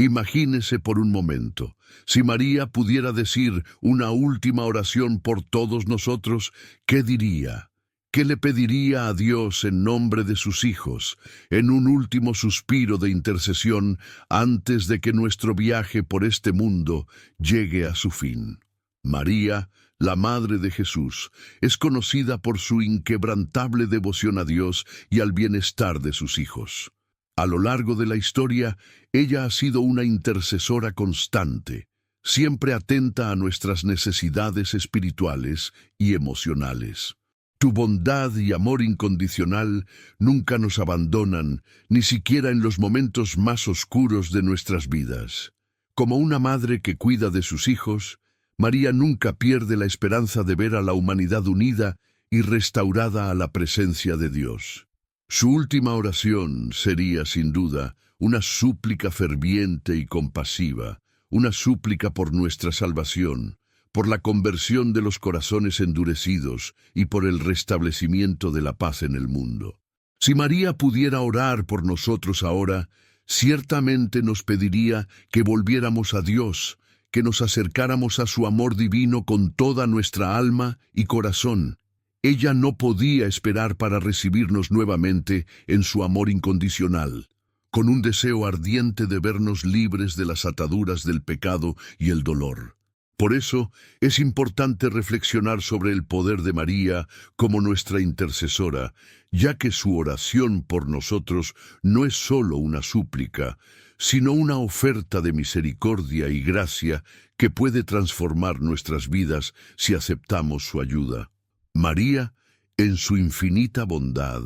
Imagínese por un momento, si María pudiera decir una última oración por todos nosotros, ¿qué diría? ¿Qué le pediría a Dios en nombre de sus hijos, en un último suspiro de intercesión antes de que nuestro viaje por este mundo llegue a su fin? María, la Madre de Jesús, es conocida por su inquebrantable devoción a Dios y al bienestar de sus hijos. A lo largo de la historia, ella ha sido una intercesora constante, siempre atenta a nuestras necesidades espirituales y emocionales. Tu bondad y amor incondicional nunca nos abandonan, ni siquiera en los momentos más oscuros de nuestras vidas. Como una madre que cuida de sus hijos, María nunca pierde la esperanza de ver a la humanidad unida y restaurada a la presencia de Dios. Su última oración sería, sin duda, una súplica ferviente y compasiva, una súplica por nuestra salvación, por la conversión de los corazones endurecidos y por el restablecimiento de la paz en el mundo. Si María pudiera orar por nosotros ahora, ciertamente nos pediría que volviéramos a Dios, que nos acercáramos a su amor divino con toda nuestra alma y corazón. Ella no podía esperar para recibirnos nuevamente en su amor incondicional, con un deseo ardiente de vernos libres de las ataduras del pecado y el dolor. Por eso, es importante reflexionar sobre el poder de María como nuestra intercesora, ya que su oración por nosotros no es solo una súplica, sino una oferta de misericordia y gracia que puede transformar nuestras vidas si aceptamos su ayuda. María, en su infinita bondad,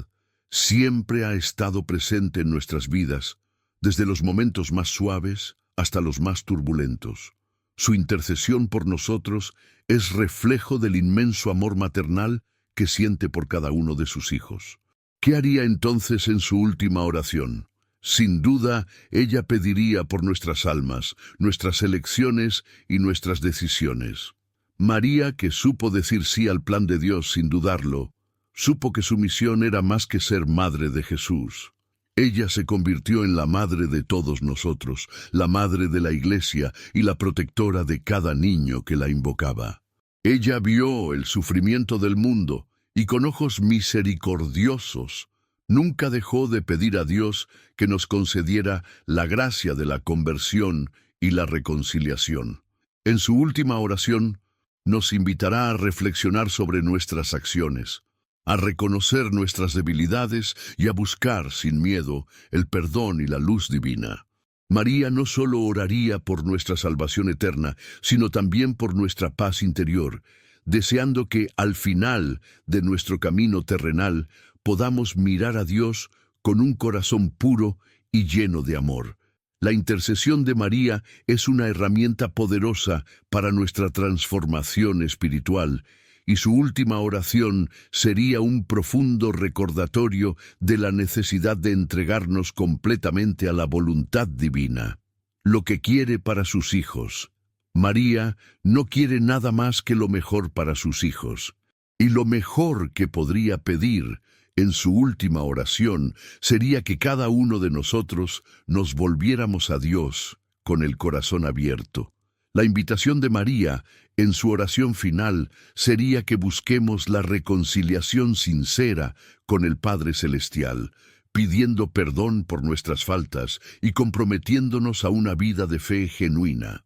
siempre ha estado presente en nuestras vidas, desde los momentos más suaves hasta los más turbulentos. Su intercesión por nosotros es reflejo del inmenso amor maternal que siente por cada uno de sus hijos. ¿Qué haría entonces en su última oración? Sin duda, ella pediría por nuestras almas, nuestras elecciones y nuestras decisiones. María, que supo decir sí al plan de Dios sin dudarlo, supo que su misión era más que ser madre de Jesús. Ella se convirtió en la madre de todos nosotros, la madre de la Iglesia y la protectora de cada niño que la invocaba. Ella vio el sufrimiento del mundo y con ojos misericordiosos nunca dejó de pedir a Dios que nos concediera la gracia de la conversión y la reconciliación. En su última oración, nos invitará a reflexionar sobre nuestras acciones, a reconocer nuestras debilidades y a buscar, sin miedo, el perdón y la luz divina. María no solo oraría por nuestra salvación eterna, sino también por nuestra paz interior, deseando que, al final de nuestro camino terrenal, podamos mirar a Dios con un corazón puro y lleno de amor. La intercesión de María es una herramienta poderosa para nuestra transformación espiritual, y su última oración sería un profundo recordatorio de la necesidad de entregarnos completamente a la voluntad divina, lo que quiere para sus hijos. María no quiere nada más que lo mejor para sus hijos, y lo mejor que podría pedir en su última oración sería que cada uno de nosotros nos volviéramos a Dios con el corazón abierto. La invitación de María en su oración final sería que busquemos la reconciliación sincera con el Padre Celestial, pidiendo perdón por nuestras faltas y comprometiéndonos a una vida de fe genuina.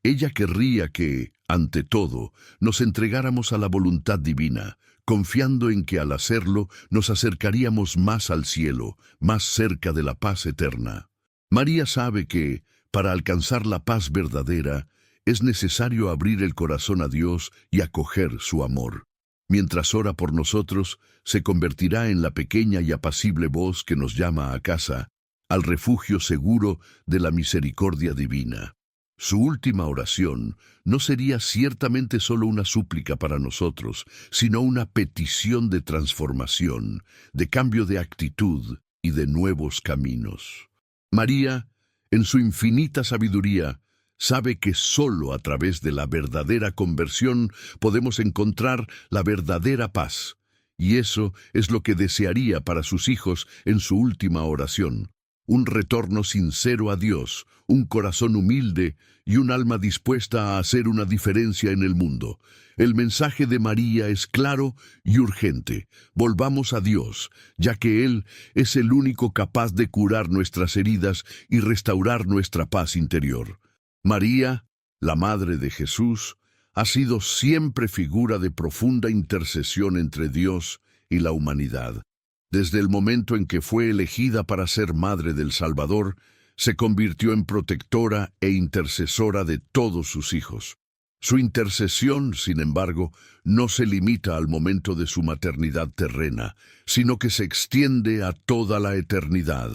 Ella querría que, ante todo, nos entregáramos a la voluntad divina, confiando en que al hacerlo nos acercaríamos más al cielo, más cerca de la paz eterna. María sabe que, para alcanzar la paz verdadera, es necesario abrir el corazón a Dios y acoger su amor. Mientras ora por nosotros, se convertirá en la pequeña y apacible voz que nos llama a casa, al refugio seguro de la misericordia divina. Su última oración no sería ciertamente solo una súplica para nosotros, sino una petición de transformación, de cambio de actitud y de nuevos caminos. María, en su infinita sabiduría, sabe que solo a través de la verdadera conversión podemos encontrar la verdadera paz, y eso es lo que desearía para sus hijos en su última oración. un retorno sincero a Dios, un corazón humilde y un alma dispuesta a hacer una diferencia en el mundo. El mensaje de María es claro y urgente. Volvamos a Dios, ya que Él es el único capaz de curar nuestras heridas y restaurar nuestra paz interior. María, la Madre de Jesús, ha sido siempre figura de profunda intercesión entre Dios y la humanidad. Desde el momento en que fue elegida para ser Madre del Salvador, se convirtió en protectora e intercesora de todos sus hijos. Su intercesión, sin embargo, no se limita al momento de su maternidad terrena, sino que se extiende a toda la eternidad.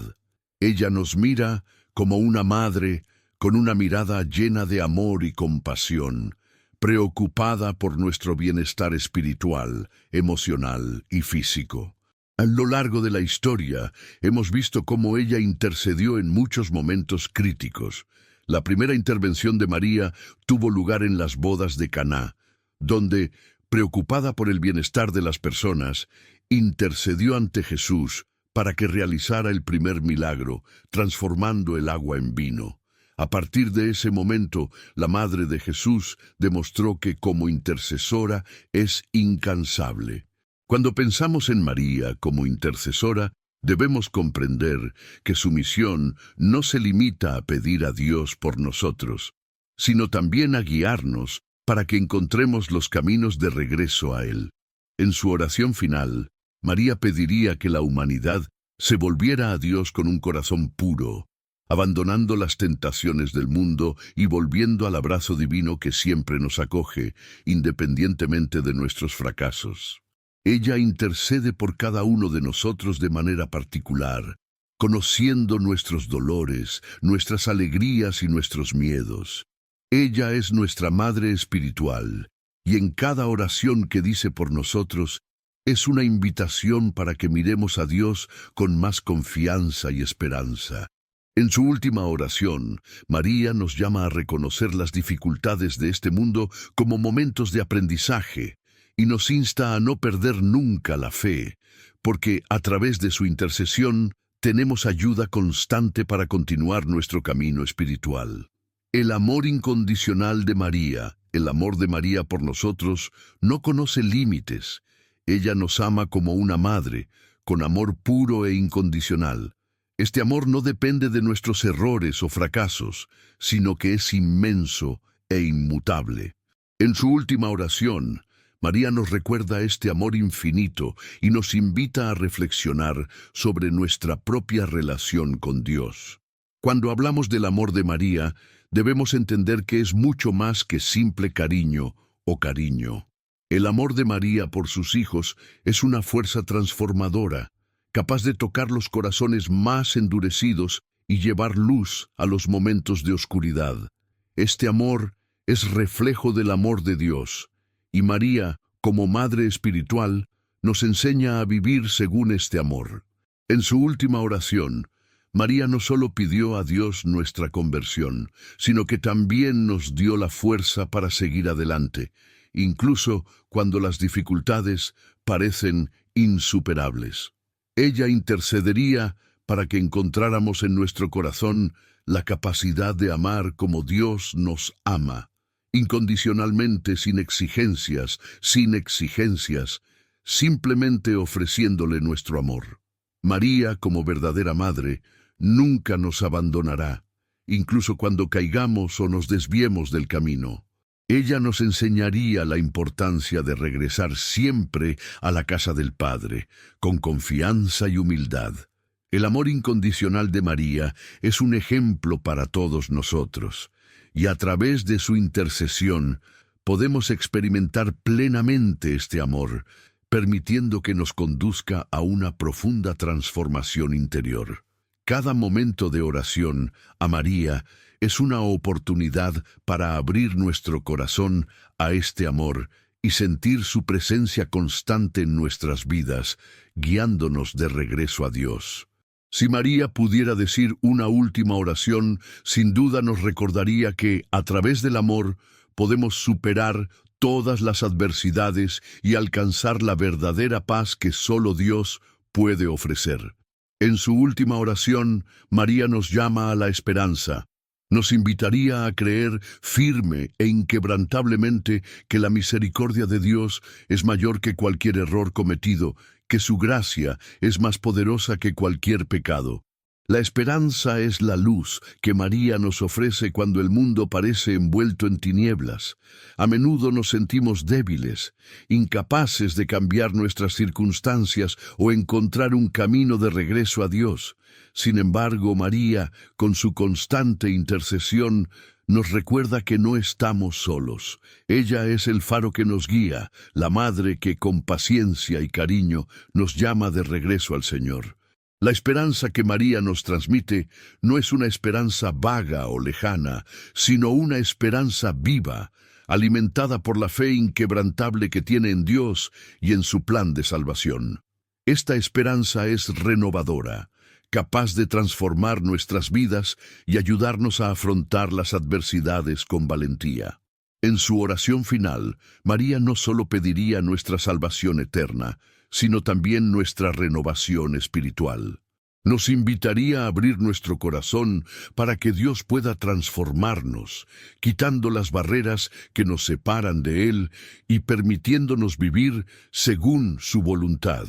Ella nos mira como una madre con una mirada llena de amor y compasión, preocupada por nuestro bienestar espiritual, emocional y físico. A lo largo de la historia, hemos visto cómo ella intercedió en muchos momentos críticos. La primera intervención de María tuvo lugar en las bodas de Caná, donde, preocupada por el bienestar de las personas, intercedió ante Jesús para que realizara el primer milagro, transformando el agua en vino. A partir de ese momento, la Madre de Jesús demostró que como intercesora es incansable. Cuando pensamos en María como intercesora, debemos comprender que su misión no se limita a pedir a Dios por nosotros, sino también a guiarnos para que encontremos los caminos de regreso a Él. En su oración final, María pediría que la humanidad se volviera a Dios con un corazón puro, abandonando las tentaciones del mundo y volviendo al abrazo divino que siempre nos acoge, independientemente de nuestros fracasos. Ella intercede por cada uno de nosotros de manera particular, conociendo nuestros dolores, nuestras alegrías y nuestros miedos. Ella es nuestra Madre espiritual, y en cada oración que dice por nosotros, es una invitación para que miremos a Dios con más confianza y esperanza. En su última oración, María nos llama a reconocer las dificultades de este mundo como momentos de aprendizaje, y nos insta a no perder nunca la fe, porque a través de su intercesión tenemos ayuda constante para continuar nuestro camino espiritual. El amor incondicional de María, el amor de María por nosotros, no conoce límites. Ella nos ama como una madre, con amor puro e incondicional. Este amor no depende de nuestros errores o fracasos, sino que es inmenso e inmutable. En su última oración, María nos recuerda este amor infinito y nos invita a reflexionar sobre nuestra propia relación con Dios. Cuando hablamos del amor de María, debemos entender que es mucho más que simple cariño o cariño. El amor de María por sus hijos es una fuerza transformadora, capaz de tocar los corazones más endurecidos y llevar luz a los momentos de oscuridad. Este amor es reflejo del amor de Dios, y María, como Madre espiritual, nos enseña a vivir según este amor. En su última oración, María no solo pidió a Dios nuestra conversión, sino que también nos dio la fuerza para seguir adelante, incluso cuando las dificultades parecen insuperables. Ella intercedería para que encontráramos en nuestro corazón la capacidad de amar como Dios nos ama, incondicionalmente, sin exigencias, simplemente ofreciéndole nuestro amor. María, como verdadera madre, nunca nos abandonará, incluso cuando caigamos o nos desviemos del camino. Ella nos enseñaría la importancia de regresar siempre a la casa del Padre, con confianza y humildad. El amor incondicional de María es un ejemplo para todos nosotros, y a través de su intercesión podemos experimentar plenamente este amor, permitiendo que nos conduzca a una profunda transformación interior. Cada momento de oración a María es una oportunidad para abrir nuestro corazón a este amor y sentir su presencia constante en nuestras vidas, guiándonos de regreso a Dios. Si María pudiera decir una última oración, sin duda nos recordaría que, a través del amor, podemos superar todas las adversidades y alcanzar la verdadera paz que solo Dios puede ofrecer. En su última oración, María nos llama a la esperanza. Nos invitaría a creer firme e inquebrantablemente que la misericordia de Dios es mayor que cualquier error cometido, que su gracia es más poderosa que cualquier pecado. La esperanza es la luz que María nos ofrece cuando el mundo parece envuelto en tinieblas. A menudo nos sentimos débiles, incapaces de cambiar nuestras circunstancias o encontrar un camino de regreso a Dios. Sin embargo, María, con su constante intercesión, nos recuerda que no estamos solos. Ella es el faro que nos guía, la madre que con paciencia y cariño nos llama de regreso al Señor. La esperanza que María nos transmite no es una esperanza vaga o lejana, sino una esperanza viva, alimentada por la fe inquebrantable que tiene en Dios y en su plan de salvación. Esta esperanza es renovadora, capaz de transformar nuestras vidas y ayudarnos a afrontar las adversidades con valentía. En su oración final, María no solo pediría nuestra salvación eterna, sino también nuestra renovación espiritual. Nos invitaría a abrir nuestro corazón para que Dios pueda transformarnos, quitando las barreras que nos separan de Él y permitiéndonos vivir según su voluntad.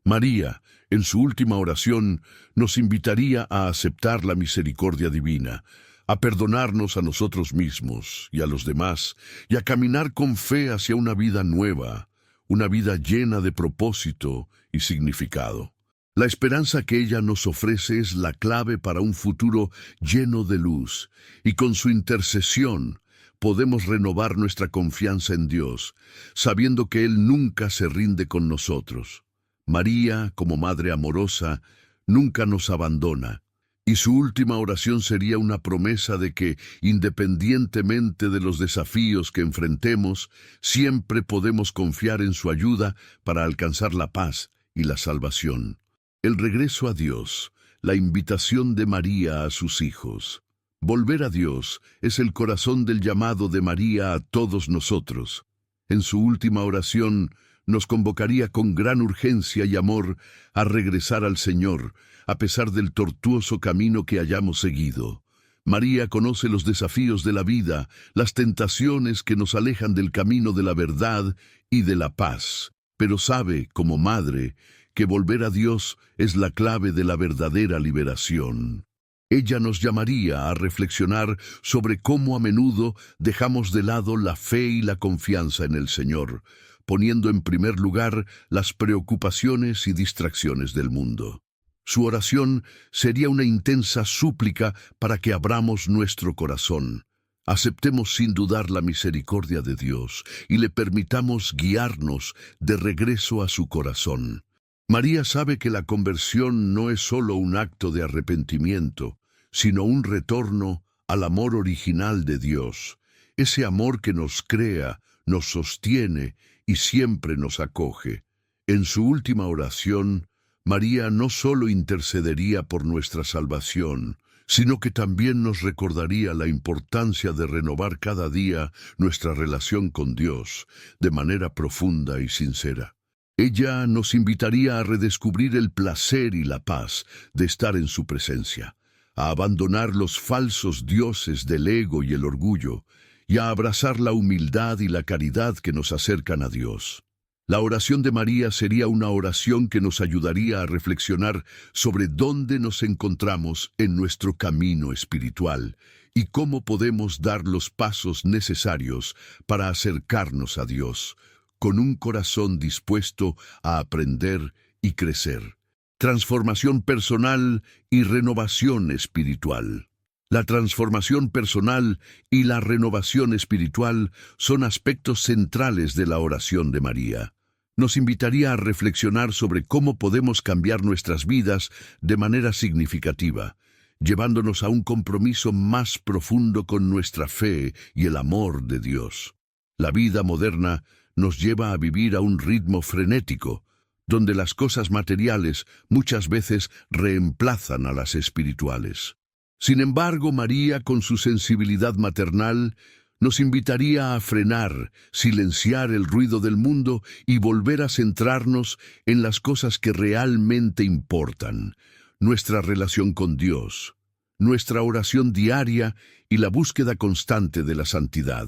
María, en su última oración, nos invitaría a aceptar la misericordia divina, a perdonarnos a nosotros mismos y a los demás, y a caminar con fe hacia una vida nueva, una vida llena de propósito y significado. La esperanza que ella nos ofrece es la clave para un futuro lleno de luz, y con su intercesión podemos renovar nuestra confianza en Dios, sabiendo que Él nunca se rinde con nosotros. María, como madre amorosa, nunca nos abandona, y su última oración sería una promesa de que, independientemente de los desafíos que enfrentemos, siempre podemos confiar en su ayuda para alcanzar la paz y la salvación. El regreso a Dios, la invitación de María a sus hijos. Volver a Dios es el corazón del llamado de María a todos nosotros. En su última oración, nos convocaría con gran urgencia y amor a regresar al Señor, a pesar del tortuoso camino que hayamos seguido. María conoce los desafíos de la vida, las tentaciones que nos alejan del camino de la verdad y de la paz, pero sabe, como madre, que volver a Dios es la clave de la verdadera liberación. Ella nos llamaría a reflexionar sobre cómo a menudo dejamos de lado la fe y la confianza en el Señor, poniendo en primer lugar las preocupaciones y distracciones del mundo. Su oración sería una intensa súplica para que abramos nuestro corazón, aceptemos sin dudar la misericordia de Dios y le permitamos guiarnos de regreso a su corazón. María sabe que la conversión no es solo un acto de arrepentimiento, sino un retorno al amor original de Dios, ese amor que nos crea, nos sostiene y siempre nos acoge. En su última oración, María no solo intercedería por nuestra salvación, sino que también nos recordaría la importancia de renovar cada día nuestra relación con Dios de manera profunda y sincera. Ella nos invitaría a redescubrir el placer y la paz de estar en su presencia, a abandonar los falsos dioses del ego y el orgullo, y a abrazar la humildad y la caridad que nos acercan a Dios. La oración de María sería una oración que nos ayudaría a reflexionar sobre dónde nos encontramos en nuestro camino espiritual y cómo podemos dar los pasos necesarios para acercarnos a Dios, con un corazón dispuesto a aprender y crecer. Transformación personal y renovación espiritual. La transformación personal y la renovación espiritual son aspectos centrales de la oración de María. Nos invitaría a reflexionar sobre cómo podemos cambiar nuestras vidas de manera significativa, llevándonos a un compromiso más profundo con nuestra fe y el amor de Dios. La vida moderna nos lleva a vivir a un ritmo frenético, donde las cosas materiales muchas veces reemplazan a las espirituales. Sin embargo, María, con su sensibilidad maternal, nos invitaría a frenar, silenciar el ruido del mundo y volver a centrarnos en las cosas que realmente importan. nuestra relación con Dios, nuestra oración diaria y la búsqueda constante de la santidad.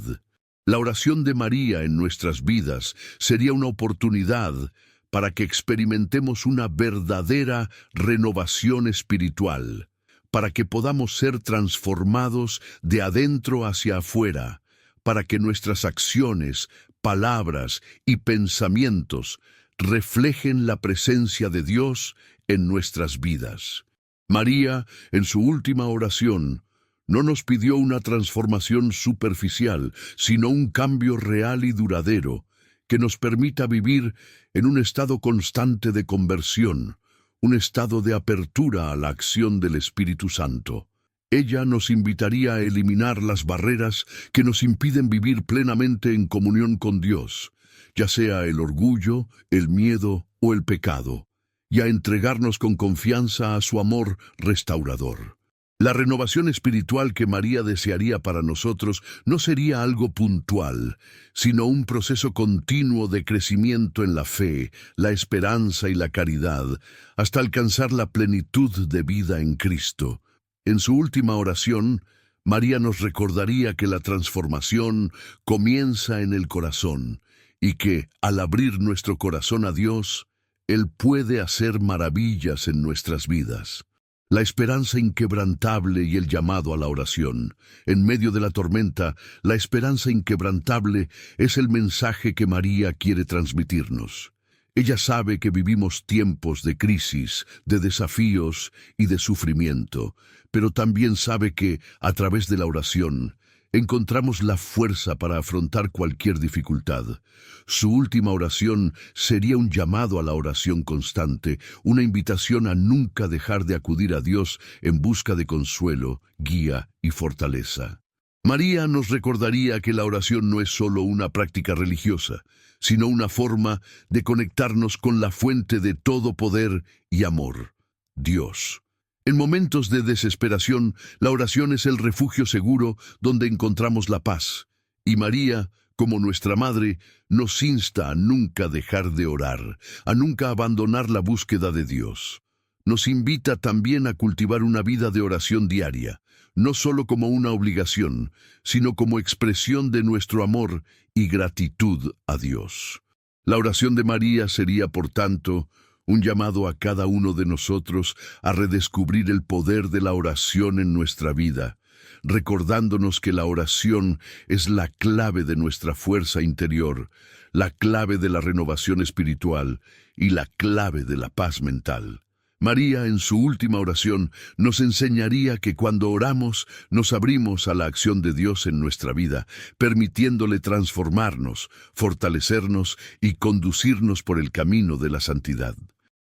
La oración de María en nuestras vidas sería una oportunidad para que experimentemos una verdadera renovación espiritual, para que podamos ser transformados de adentro hacia afuera, para que nuestras acciones, palabras y pensamientos reflejen la presencia de Dios en nuestras vidas. María, en su última oración, no nos pidió una transformación superficial, sino un cambio real y duradero, que nos permita vivir en un estado constante de conversión, un estado de apertura a la acción del Espíritu Santo. Ella nos invitaría a eliminar las barreras que nos impiden vivir plenamente en comunión con Dios, ya sea el orgullo, el miedo o el pecado, y a entregarnos con confianza a su amor restaurador. La renovación espiritual que María desearía para nosotros no sería algo puntual, sino un proceso continuo de crecimiento en la fe, la esperanza y la caridad, hasta alcanzar la plenitud de vida en Cristo. En su última oración, María nos recordaría que la transformación comienza en el corazón y que, al abrir nuestro corazón a Dios, Él puede hacer maravillas en nuestras vidas. La esperanza inquebrantable y el llamado a la oración. En medio de la tormenta, la esperanza inquebrantable es el mensaje que María quiere transmitirnos. Ella sabe que vivimos tiempos de crisis, de desafíos y de sufrimiento, pero también sabe que, a través de la oración, encontramos la fuerza para afrontar cualquier dificultad. Su última oración sería un llamado a la oración constante, una invitación a nunca dejar de acudir a Dios en busca de consuelo, guía y fortaleza. María nos recordaría que la oración no es solo una práctica religiosa, sino una forma de conectarnos con la fuente de todo poder y amor, Dios. En momentos de desesperación, la oración es el refugio seguro donde encontramos la paz. Y María, como nuestra Madre, nos insta a nunca dejar de orar, a nunca abandonar la búsqueda de Dios. Nos invita también a cultivar una vida de oración diaria, no solo como una obligación, sino como expresión de nuestro amor y gratitud a Dios. La oración de María sería, por tanto, un llamado a cada uno de nosotros a redescubrir el poder de la oración en nuestra vida, recordándonos que la oración es la clave de nuestra fuerza interior, la clave de la renovación espiritual y la clave de la paz mental. María, en su última oración, nos enseñaría que cuando oramos nos abrimos a la acción de Dios en nuestra vida, permitiéndole transformarnos, fortalecernos y conducirnos por el camino de la santidad.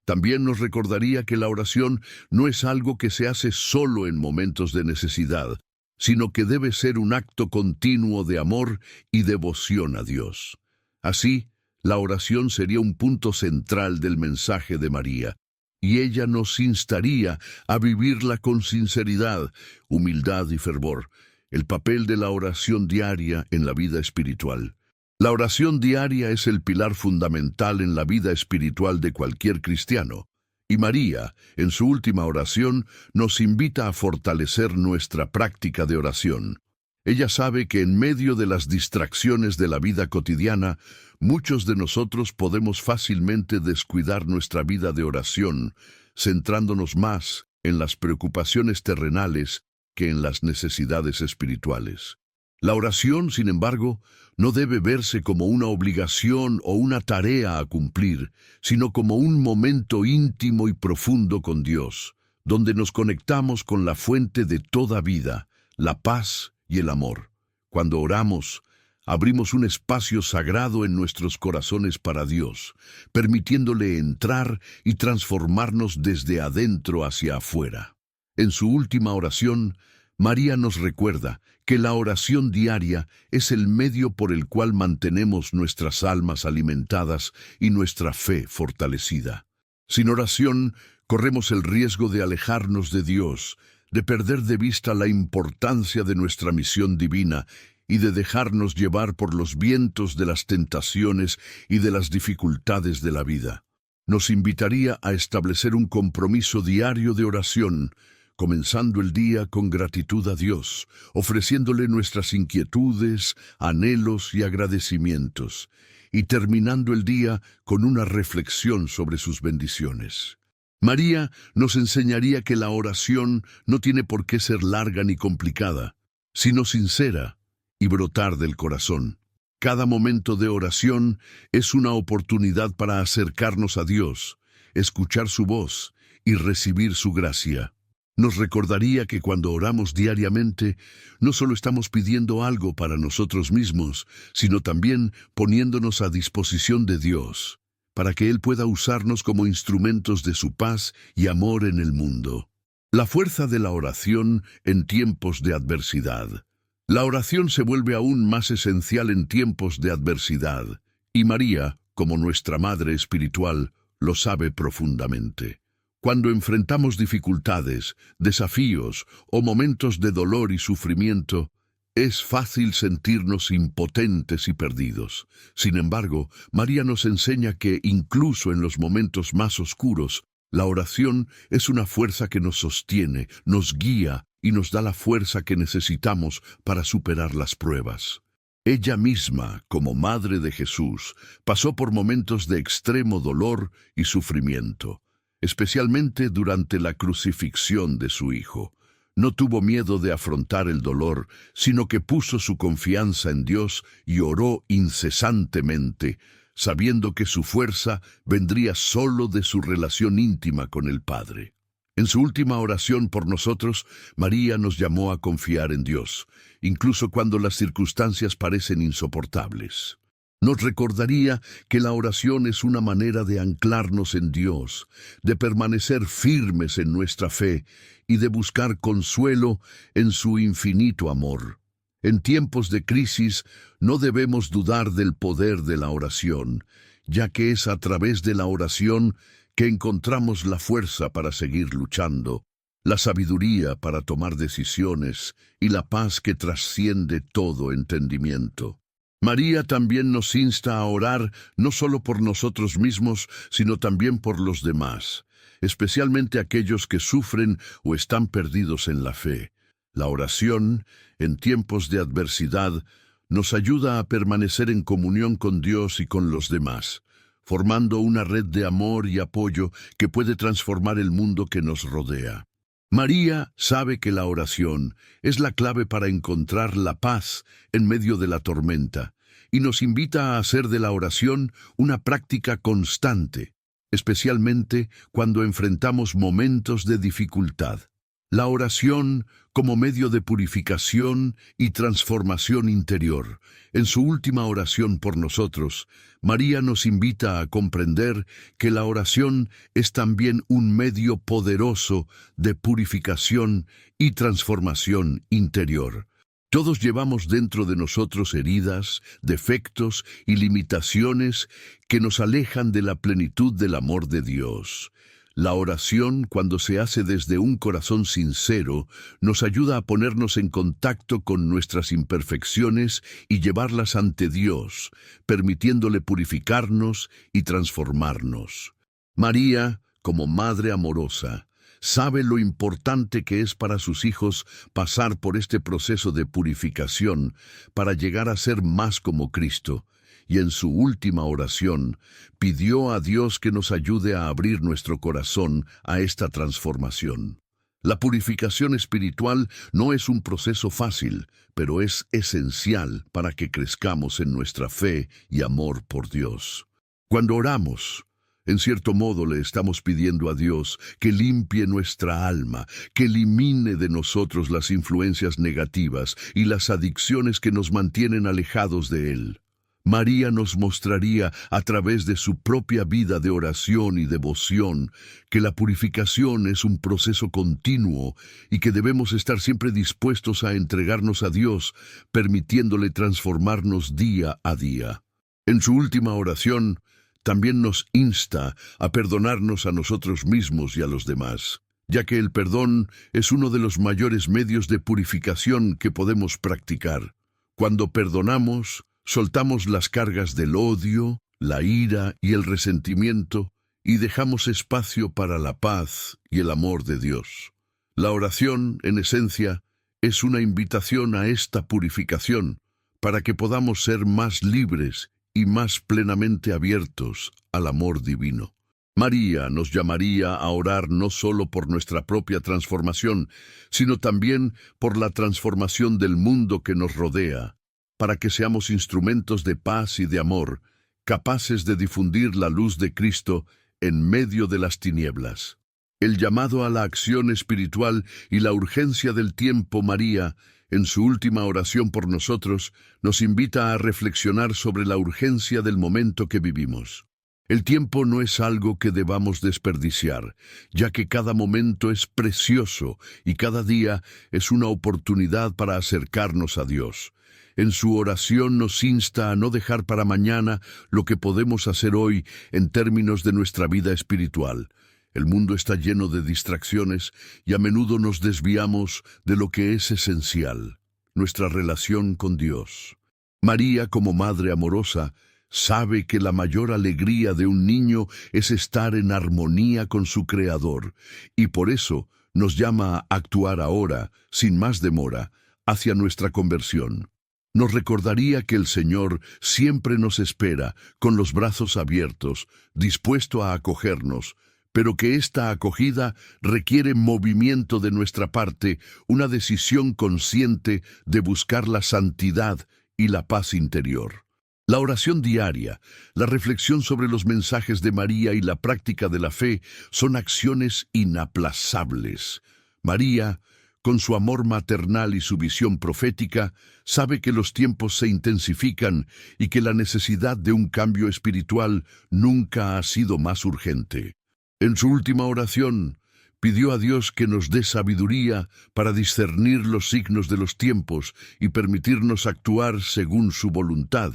También nos recordaría que la oración no es algo que se hace solo en momentos de necesidad, sino que debe ser un acto continuo de amor y devoción a Dios. Así, la oración sería un punto central del mensaje de María, y ella nos instaría a vivirla con sinceridad, humildad y fervor, el papel de la oración diaria en la vida espiritual. La oración diaria es el pilar fundamental en la vida espiritual de cualquier cristiano, y María, en su última oración, nos invita a fortalecer nuestra práctica de oración. Ella sabe que en medio de las distracciones de la vida cotidiana, muchos de nosotros podemos fácilmente descuidar nuestra vida de oración, centrándonos más en las preocupaciones terrenales que en las necesidades espirituales. La oración, sin embargo, no debe verse como una obligación o una tarea a cumplir, sino como un momento íntimo y profundo con Dios, donde nos conectamos con la fuente de toda vida, la paz y el amor. Cuando oramos, abrimos un espacio sagrado en nuestros corazones para Dios, permitiéndole entrar y transformarnos desde adentro hacia afuera. En su última oración, María nos recuerda que la oración diaria es el medio por el cual mantenemos nuestras almas alimentadas y nuestra fe fortalecida. Sin oración, corremos el riesgo de alejarnos de Dios, de perder de vista la importancia de nuestra misión divina y de dejarnos llevar por los vientos de las tentaciones y de las dificultades de la vida. nos invitaría a establecer un compromiso diario de oración, comenzando el día con gratitud a Dios, ofreciéndole nuestras inquietudes, anhelos y agradecimientos, y terminando el día con una reflexión sobre sus bendiciones. María nos enseñaría que la oración no tiene por qué ser larga ni complicada, sino sincera y brotar del corazón. Cada momento de oración es una oportunidad para acercarnos a Dios, escuchar su voz y recibir su gracia. Nos recordaría que cuando oramos diariamente, no solo estamos pidiendo algo para nosotros mismos, sino también poniéndonos a disposición de Dios, para que Él pueda usarnos como instrumentos de su paz y amor en el mundo. La fuerza de la oración en tiempos de adversidad. La oración se vuelve aún más esencial en tiempos de adversidad, y María, como nuestra Madre Espiritual, lo sabe profundamente. Cuando enfrentamos dificultades, desafíos o momentos de dolor y sufrimiento, es fácil sentirnos impotentes y perdidos. Sin embargo, María nos enseña que incluso en los momentos más oscuros, la oración es una fuerza que nos sostiene, nos guía y nos da la fuerza que necesitamos para superar las pruebas. Ella misma, como Madre de Jesús, pasó por momentos de extremo dolor y sufrimiento, especialmente durante la crucifixión de su Hijo. No tuvo miedo de afrontar el dolor, sino que puso su confianza en Dios y oró incesantemente, sabiendo que su fuerza vendría solo de su relación íntima con el Padre. En su última oración por nosotros, María nos llamó a confiar en Dios, incluso cuando las circunstancias parecen insoportables. Nos recordaría que la oración es una manera de anclarnos en Dios, de permanecer firmes en nuestra fe y de buscar consuelo en su infinito amor. En tiempos de crisis no debemos dudar del poder de la oración, ya que es a través de la oración que encontramos la fuerza para seguir luchando, la sabiduría para tomar decisiones y la paz que trasciende todo entendimiento. María también nos insta a orar no solo por nosotros mismos, sino también por los demás, especialmente aquellos que sufren o están perdidos en la fe. La oración, en tiempos de adversidad, nos ayuda a permanecer en comunión con Dios y con los demás, formando una red de amor y apoyo que puede transformar el mundo que nos rodea. María sabe que la oración es la clave para encontrar la paz en medio de la tormenta y nos invita a hacer de la oración una práctica constante, especialmente cuando enfrentamos momentos de dificultad. La oración como medio de purificación y transformación interior. En su última oración por nosotros, María nos invita a comprender que la oración es también un medio poderoso de purificación y transformación interior. Todos llevamos dentro de nosotros heridas, defectos y limitaciones que nos alejan de la plenitud del amor de Dios. La oración, cuando se hace desde un corazón sincero, nos ayuda a ponernos en contacto con nuestras imperfecciones y llevarlas ante Dios, permitiéndole purificarnos y transformarnos. María, como Madre amorosa, sabe lo importante que es para sus hijos pasar por este proceso de purificación para llegar a ser más como Cristo. Y en su última oración, pidió a Dios que nos ayude a abrir nuestro corazón a esta transformación. La purificación espiritual no es un proceso fácil, pero es esencial para que crezcamos en nuestra fe y amor por Dios. Cuando oramos, en cierto modo le estamos pidiendo a Dios que limpie nuestra alma, que elimine de nosotros las influencias negativas y las adicciones que nos mantienen alejados de Él. María nos mostraría a través de su propia vida de oración y devoción que la purificación es un proceso continuo y que debemos estar siempre dispuestos a entregarnos a Dios, permitiéndole transformarnos día a día. En su última oración, también nos insta a perdonarnos a nosotros mismos y a los demás, ya que el perdón es uno de los mayores medios de purificación que podemos practicar. Cuando perdonamos, soltamos las cargas del odio, la ira y el resentimiento y dejamos espacio para la paz y el amor de Dios. La oración, en esencia, es una invitación a esta purificación para que podamos ser más libres y más plenamente abiertos al amor divino. María nos llamaría a orar no solo por nuestra propia transformación, sino también por la transformación del mundo que nos rodea, para que seamos instrumentos de paz y de amor, capaces de difundir la luz de Cristo en medio de las tinieblas. El llamado a la acción espiritual y la urgencia del tiempo. María, en su última oración por nosotros, nos invita a reflexionar sobre la urgencia del momento que vivimos. El tiempo no es algo que debamos desperdiciar, ya que cada momento es precioso y cada día es una oportunidad para acercarnos a Dios. En su oración nos insta a no dejar para mañana lo que podemos hacer hoy en términos de nuestra vida espiritual. El mundo está lleno de distracciones y a menudo nos desviamos de lo que es esencial, nuestra relación con Dios. María, como madre amorosa, sabe que la mayor alegría de un niño es estar en armonía con su Creador, y por eso nos llama a actuar ahora, sin más demora, hacia nuestra conversión. Nos recordaría que el Señor siempre nos espera, con los brazos abiertos, dispuesto a acogernos, pero que esta acogida requiere movimiento de nuestra parte, una decisión consciente de buscar la santidad y la paz interior. La oración diaria, la reflexión sobre los mensajes de María y la práctica de la fe son acciones inaplazables. María, con su amor maternal y su visión profética, sabe que los tiempos se intensifican y que la necesidad de un cambio espiritual nunca ha sido más urgente. En su última oración, pidió a Dios que nos dé sabiduría para discernir los signos de los tiempos y permitirnos actuar según su voluntad,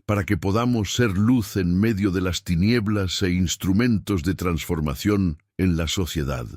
para que podamos ser luz en medio de las tinieblas e instrumentos de transformación en la sociedad.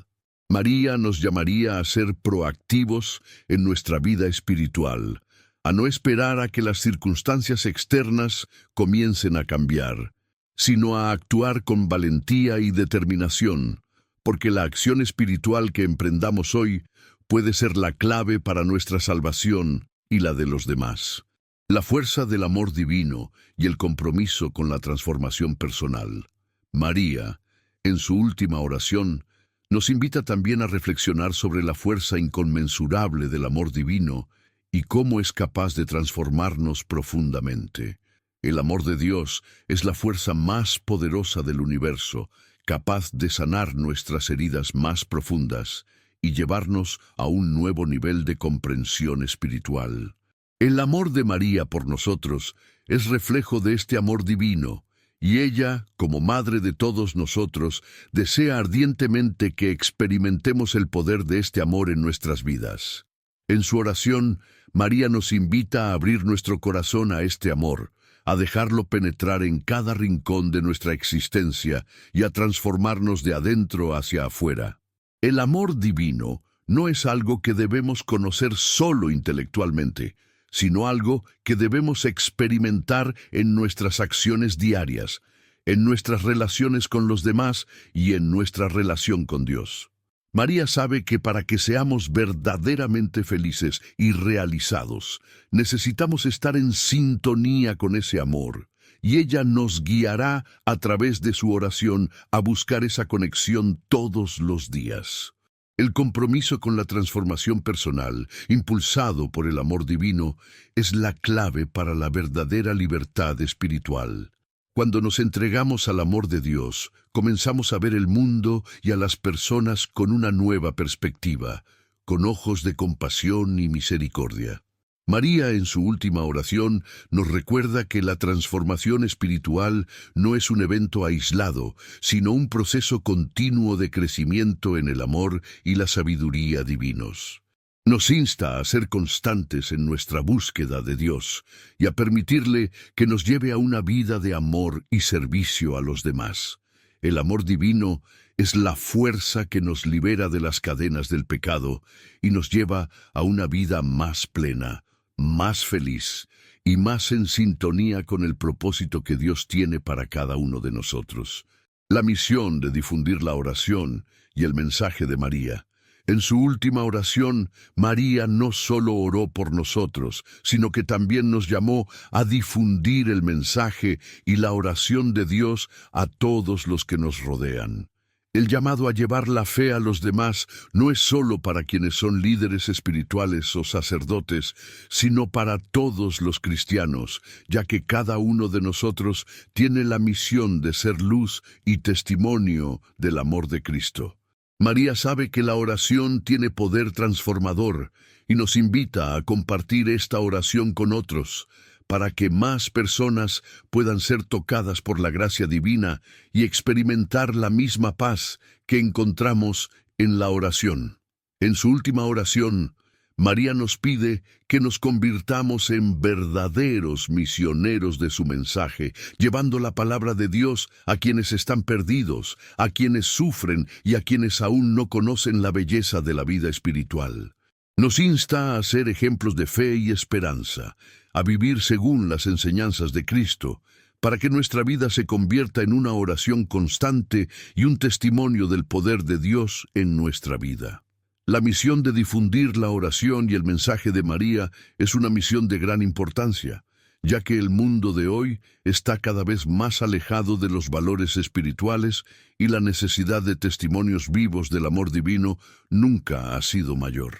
María nos llamaría a ser proactivos en nuestra vida espiritual, a no esperar a que las circunstancias externas comiencen a cambiar, sino a actuar con valentía y determinación, porque la acción espiritual que emprendamos hoy puede ser la clave para nuestra salvación y la de los demás. La fuerza del amor divino y el compromiso con la transformación personal. María, en su última oración, nos invita también a reflexionar sobre la fuerza inconmensurable del amor divino y cómo es capaz de transformarnos profundamente. El amor de Dios es la fuerza más poderosa del universo, capaz de sanar nuestras heridas más profundas y llevarnos a un nuevo nivel de comprensión espiritual. El amor de María por nosotros es reflejo de este amor divino, y ella, como madre de todos nosotros, desea ardientemente que experimentemos el poder de este amor en nuestras vidas. En su oración, María nos invita a abrir nuestro corazón a este amor, a dejarlo penetrar en cada rincón de nuestra existencia y a transformarnos de adentro hacia afuera. El amor divino no es algo que debemos conocer solo intelectualmente, sino algo que debemos experimentar en nuestras acciones diarias, en nuestras relaciones con los demás y en nuestra relación con Dios. María sabe que para que seamos verdaderamente felices y realizados, necesitamos estar en sintonía con ese amor, y ella nos guiará a través de su oración a buscar esa conexión todos los días. El compromiso con la transformación personal, impulsado por el amor divino, es la clave para la verdadera libertad espiritual. Cuando nos entregamos al amor de Dios, comenzamos a ver el mundo y a las personas con una nueva perspectiva, con ojos de compasión y misericordia. María, en su última oración, nos recuerda que la transformación espiritual no es un evento aislado, sino un proceso continuo de crecimiento en el amor y la sabiduría divinos. Nos insta a ser constantes en nuestra búsqueda de Dios y a permitirle que nos lleve a una vida de amor y servicio a los demás. El amor divino es la fuerza que nos libera de las cadenas del pecado y nos lleva a una vida más plena, más feliz y más en sintonía con el propósito que Dios tiene para cada uno de nosotros. La misión de difundir la oración y el mensaje de María. En su última oración, María no solo oró por nosotros, sino que también nos llamó a difundir el mensaje y la oración de Dios a todos los que nos rodean. El llamado a llevar la fe a los demás no es solo para quienes son líderes espirituales o sacerdotes, sino para todos los cristianos, ya que cada uno de nosotros tiene la misión de ser luz y testimonio del amor de Cristo. María sabe que la oración tiene poder transformador y nos invita a compartir esta oración con otros, para que más personas puedan ser tocadas por la gracia divina y experimentar la misma paz que encontramos en la oración. En su última oración, María nos pide que nos convirtamos en verdaderos misioneros de su mensaje, llevando la palabra de Dios a quienes están perdidos, a quienes sufren y a quienes aún no conocen la belleza de la vida espiritual. Nos insta a ser ejemplos de fe y esperanza, a vivir según las enseñanzas de Cristo, para que nuestra vida se convierta en una oración constante y un testimonio del poder de Dios en nuestra vida. La misión de difundir la oración y el mensaje de María es una misión de gran importancia, ya que el mundo de hoy está cada vez más alejado de los valores espirituales y la necesidad de testimonios vivos del amor divino nunca ha sido mayor.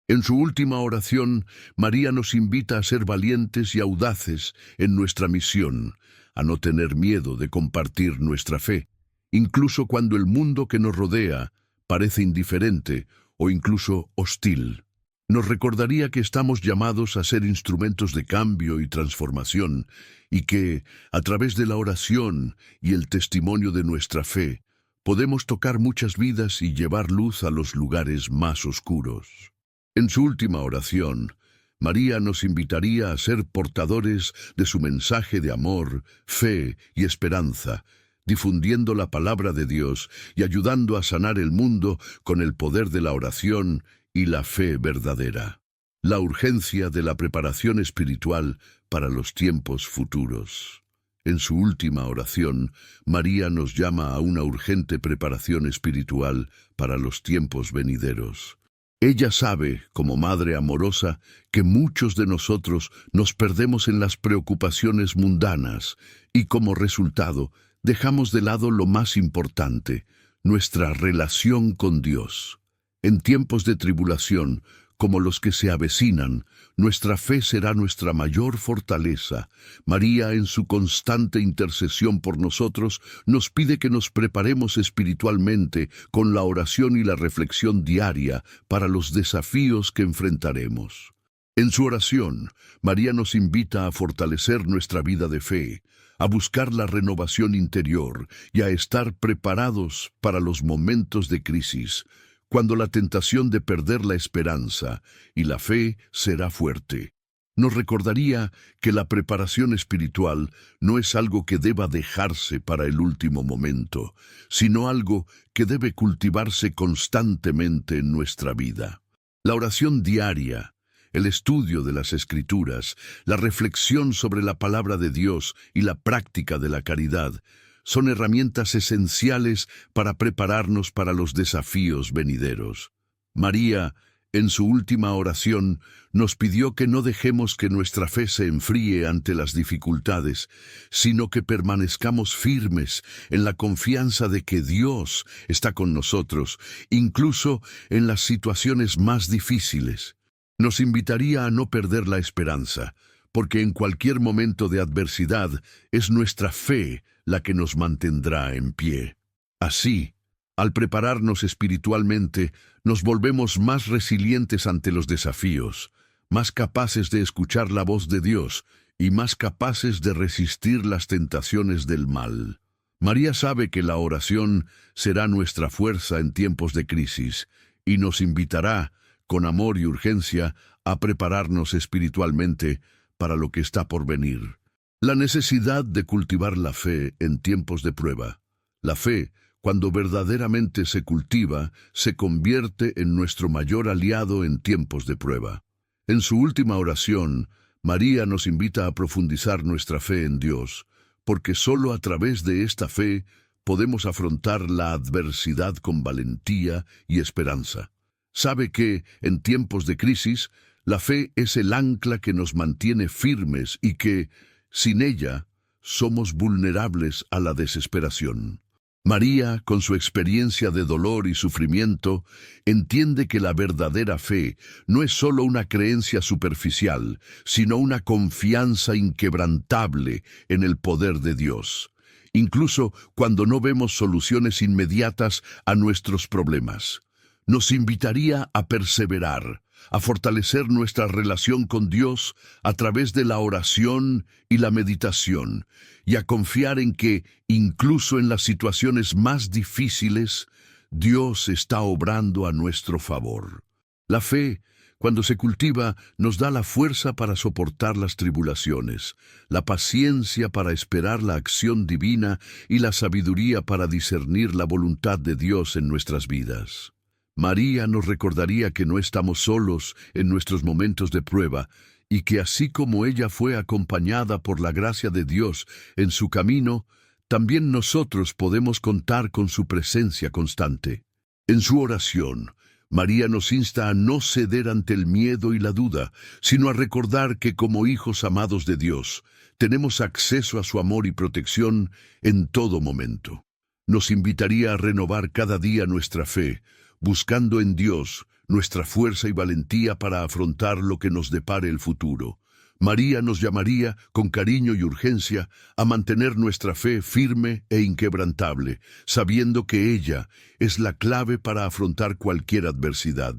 En su última oración, María nos invita a ser valientes y audaces en nuestra misión, a no tener miedo de compartir nuestra fe, incluso cuando el mundo que nos rodea parece indiferente o incluso hostil. Nos recordaría que estamos llamados a ser instrumentos de cambio y transformación, y que, a través de la oración y el testimonio de nuestra fe, podemos tocar muchas vidas y llevar luz a los lugares más oscuros. En su última oración, María nos invitaría a ser portadores de su mensaje de amor, fe y esperanza, difundiendo la palabra de Dios y ayudando a sanar el mundo con el poder de la oración y la fe verdadera. La urgencia de la preparación espiritual para los tiempos futuros. En su última oración, María nos llama a una urgente preparación espiritual para los tiempos venideros. Ella sabe, como madre amorosa, que muchos de nosotros nos perdemos en las preocupaciones mundanas y, como resultado, dejamos de lado lo más importante, nuestra relación con Dios. En tiempos de tribulación, como los que se avecinan, nuestra fe será nuestra mayor fortaleza. María, en su constante intercesión por nosotros, nos pide que nos preparemos espiritualmente con la oración y la reflexión diaria para los desafíos que enfrentaremos. En su oración, María nos invita a fortalecer nuestra vida de fe, a buscar la renovación interior y a estar preparados para los momentos de crisis, cuando la tentación de perder la esperanza y la fe será fuerte. Nos recordaría que la preparación espiritual no es algo que deba dejarse para el último momento, sino algo que debe cultivarse constantemente en nuestra vida. La oración diaria, el estudio de las Escrituras, la reflexión sobre la palabra de Dios y la práctica de la caridad son herramientas esenciales para prepararnos para los desafíos venideros. María, en su última oración, nos pidió que no dejemos que nuestra fe se enfríe ante las dificultades, sino que permanezcamos firmes en la confianza de que Dios está con nosotros, incluso en las situaciones más difíciles. Nos invitaría a no perder la esperanza, porque en cualquier momento de adversidad es nuestra fe la que nos mantendrá en pie. Así, al prepararnos espiritualmente, nos volvemos más resilientes ante los desafíos, más capaces de escuchar la voz de Dios y más capaces de resistir las tentaciones del mal. María sabe que la oración será nuestra fuerza en tiempos de crisis y nos invitará, con amor y urgencia, a prepararnos espiritualmente para lo que está por venir. La necesidad de cultivar la fe en tiempos de prueba. La fe, cuando verdaderamente se cultiva, se convierte en nuestro mayor aliado en tiempos de prueba. En su última oración, María nos invita a profundizar nuestra fe en Dios, porque solo a través de esta fe podemos afrontar la adversidad con valentía y esperanza. Sabe que, en tiempos de crisis, la fe es el ancla que nos mantiene firmes y que, sin ella, somos vulnerables a la desesperación. María, con su experiencia de dolor y sufrimiento, entiende que la verdadera fe no es solo una creencia superficial, sino una confianza inquebrantable en el poder de Dios, incluso cuando no vemos soluciones inmediatas a nuestros problemas. Nos invitaría a perseverar, a fortalecer nuestra relación con Dios a través de la oración y la meditación, y a confiar en que, incluso en las situaciones más difíciles, Dios está obrando a nuestro favor. La fe, cuando se cultiva, nos da la fuerza para soportar las tribulaciones, la paciencia para esperar la acción divina y la sabiduría para discernir la voluntad de Dios en nuestras vidas. María nos recordaría que no estamos solos en nuestros momentos de prueba y que así como ella fue acompañada por la gracia de Dios en su camino, también nosotros podemos contar con su presencia constante. En su oración, María nos insta a no ceder ante el miedo y la duda, sino a recordar que como hijos amados de Dios, tenemos acceso a su amor y protección en todo momento. Nos invitaría a renovar cada día nuestra fe, buscando en Dios nuestra fuerza y valentía para afrontar lo que nos depare el futuro. María nos llamaría, con cariño y urgencia, a mantener nuestra fe firme e inquebrantable, sabiendo que ella es la clave para afrontar cualquier adversidad.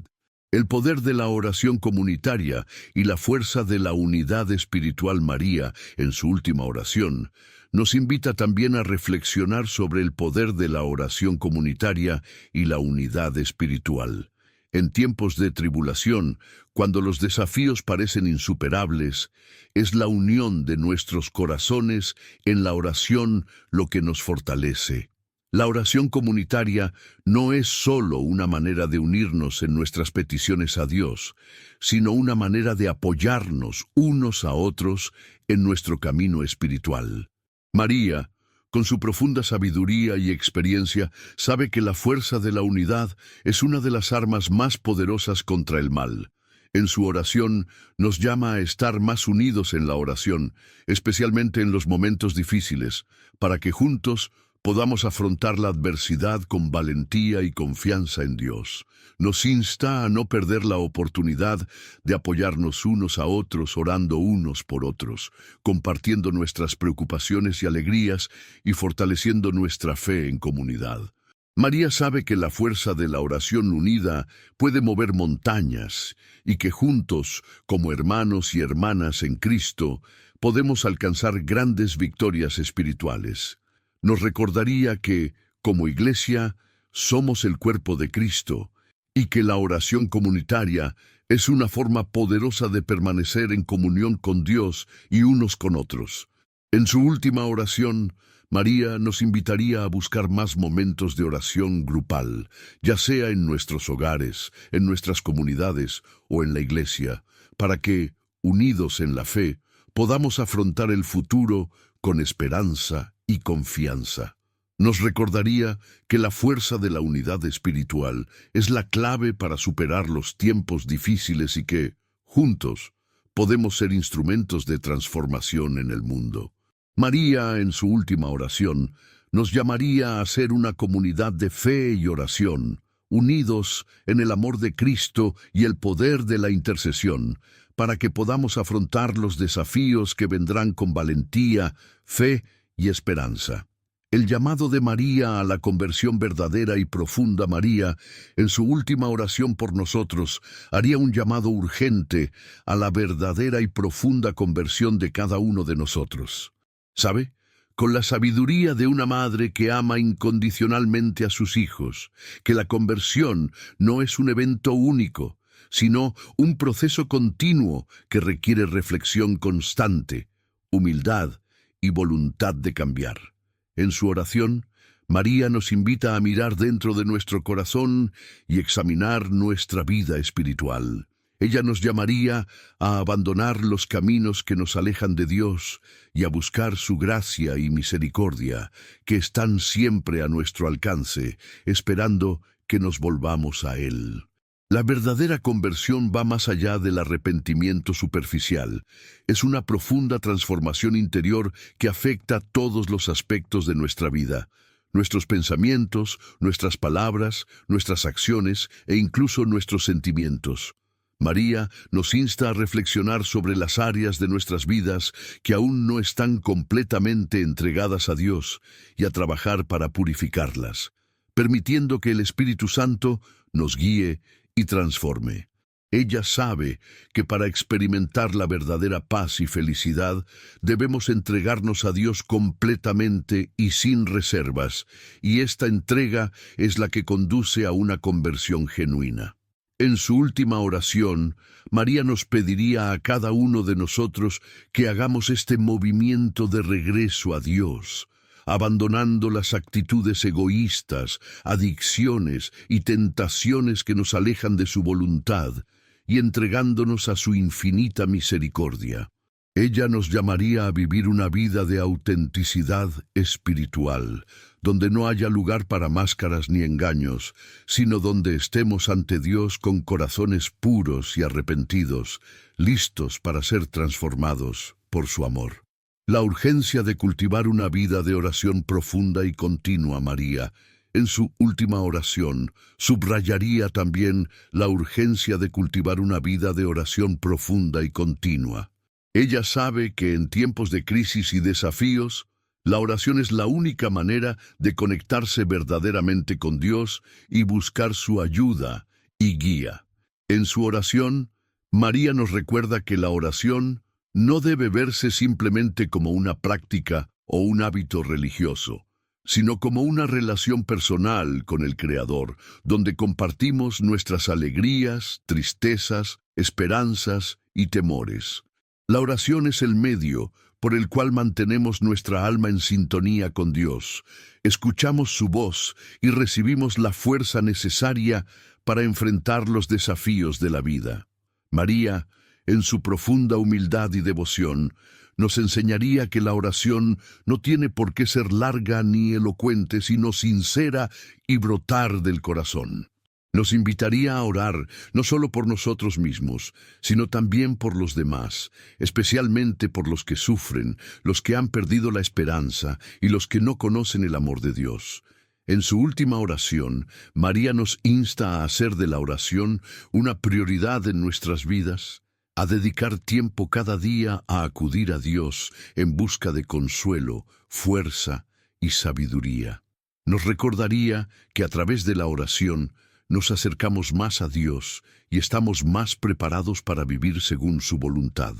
El poder de la oración comunitaria y la fuerza de la unidad espiritual María, en su última oración, nos invita también a reflexionar sobre el poder de la oración comunitaria y la unidad espiritual. En tiempos de tribulación, cuando los desafíos parecen insuperables, es la unión de nuestros corazones en la oración lo que nos fortalece. La oración comunitaria no es solo una manera de unirnos en nuestras peticiones a Dios, sino una manera de apoyarnos unos a otros en nuestro camino espiritual. María, con su profunda sabiduría y experiencia, sabe que la fuerza de la unidad es una de las armas más poderosas contra el mal. En su oración nos llama a estar más unidos en la oración, especialmente en los momentos difíciles, para que juntos podamos afrontar la adversidad con valentía y confianza en Dios. Nos insta a no perder la oportunidad de apoyarnos unos a otros, orando unos por otros, compartiendo nuestras preocupaciones y alegrías y fortaleciendo nuestra fe en comunidad. María sabe que la fuerza de la oración unida puede mover montañas y que juntos, como hermanos y hermanas en Cristo, podemos alcanzar grandes victorias espirituales. Nos recordaría que, como iglesia, somos el cuerpo de Cristo y que la oración comunitaria es una forma poderosa de permanecer en comunión con Dios y unos con otros. En su última oración, María nos invitaría a buscar más momentos de oración grupal, ya sea en nuestros hogares, en nuestras comunidades o en la iglesia, para que, unidos en la fe, podamos afrontar el futuro con esperanza y confianza. Nos recordaría que la fuerza de la unidad espiritual es la clave para superar los tiempos difíciles y que, juntos, podemos ser instrumentos de transformación en el mundo. María, en su última oración, nos llamaría a ser una comunidad de fe y oración, unidos en el amor de Cristo y el poder de la intercesión, para que podamos afrontar los desafíos que vendrán con valentía, fe y esperanza. El llamado de María a la conversión verdadera y profunda. María, en su última oración por nosotros, haría un llamado urgente a la verdadera y profunda conversión de cada uno de nosotros. ¿Sabe? Con la sabiduría de una madre que ama incondicionalmente a sus hijos, que la conversión no es un evento único, sino un proceso continuo que requiere reflexión constante, humildad y voluntad de cambiar. En su oración, María nos invita a mirar dentro de nuestro corazón y examinar nuestra vida espiritual. Ella nos llamaría a abandonar los caminos que nos alejan de Dios y a buscar su gracia y misericordia, que están siempre a nuestro alcance, esperando que nos volvamos a Él. La verdadera conversión va más allá del arrepentimiento superficial. Es una profunda transformación interior que afecta todos los aspectos de nuestra vida. Nuestros pensamientos, nuestras palabras, nuestras acciones e incluso nuestros sentimientos. María nos insta a reflexionar sobre las áreas de nuestras vidas que aún no están completamente entregadas a Dios y a trabajar para purificarlas, permitiendo que el Espíritu Santo nos guíe y transforme. Ella sabe que para experimentar la verdadera paz y felicidad debemos entregarnos a Dios completamente y sin reservas, y esta entrega es la que conduce a una conversión genuina. En su última oración, María nos pediría a cada uno de nosotros que hagamos este movimiento de regreso a Dios, abandonando las actitudes egoístas, adicciones y tentaciones que nos alejan de su voluntad y entregándonos a su infinita misericordia. Ella nos llamaría a vivir una vida de autenticidad espiritual, donde no haya lugar para máscaras ni engaños, sino donde estemos ante Dios con corazones puros y arrepentidos, listos para ser transformados por su amor. La urgencia de cultivar una vida de oración profunda y continua, María, en su última oración, subrayaría también la urgencia de cultivar una vida de oración profunda y continua. Ella sabe que en tiempos de crisis y desafíos, la oración es la única manera de conectarse verdaderamente con Dios y buscar su ayuda y guía. En su oración, María nos recuerda que la oración no debe verse simplemente como una práctica o un hábito religioso, sino como una relación personal con el Creador, donde compartimos nuestras alegrías, tristezas, esperanzas y temores. La oración es el medio por el cual mantenemos nuestra alma en sintonía con Dios, escuchamos su voz y recibimos la fuerza necesaria para enfrentar los desafíos de la vida. María, en su profunda humildad y devoción, nos enseñaría que la oración no tiene por qué ser larga ni elocuente, sino sincera y brotar del corazón. Nos invitaría a orar no solo por nosotros mismos, sino también por los demás, especialmente por los que sufren, los que han perdido la esperanza y los que no conocen el amor de Dios. En su última oración, María nos insta a hacer de la oración una prioridad en nuestras vidas, a dedicar tiempo cada día a acudir a Dios en busca de consuelo, fuerza y sabiduría. Nos recordaría que a través de la oración nos acercamos más a Dios y estamos más preparados para vivir según su voluntad.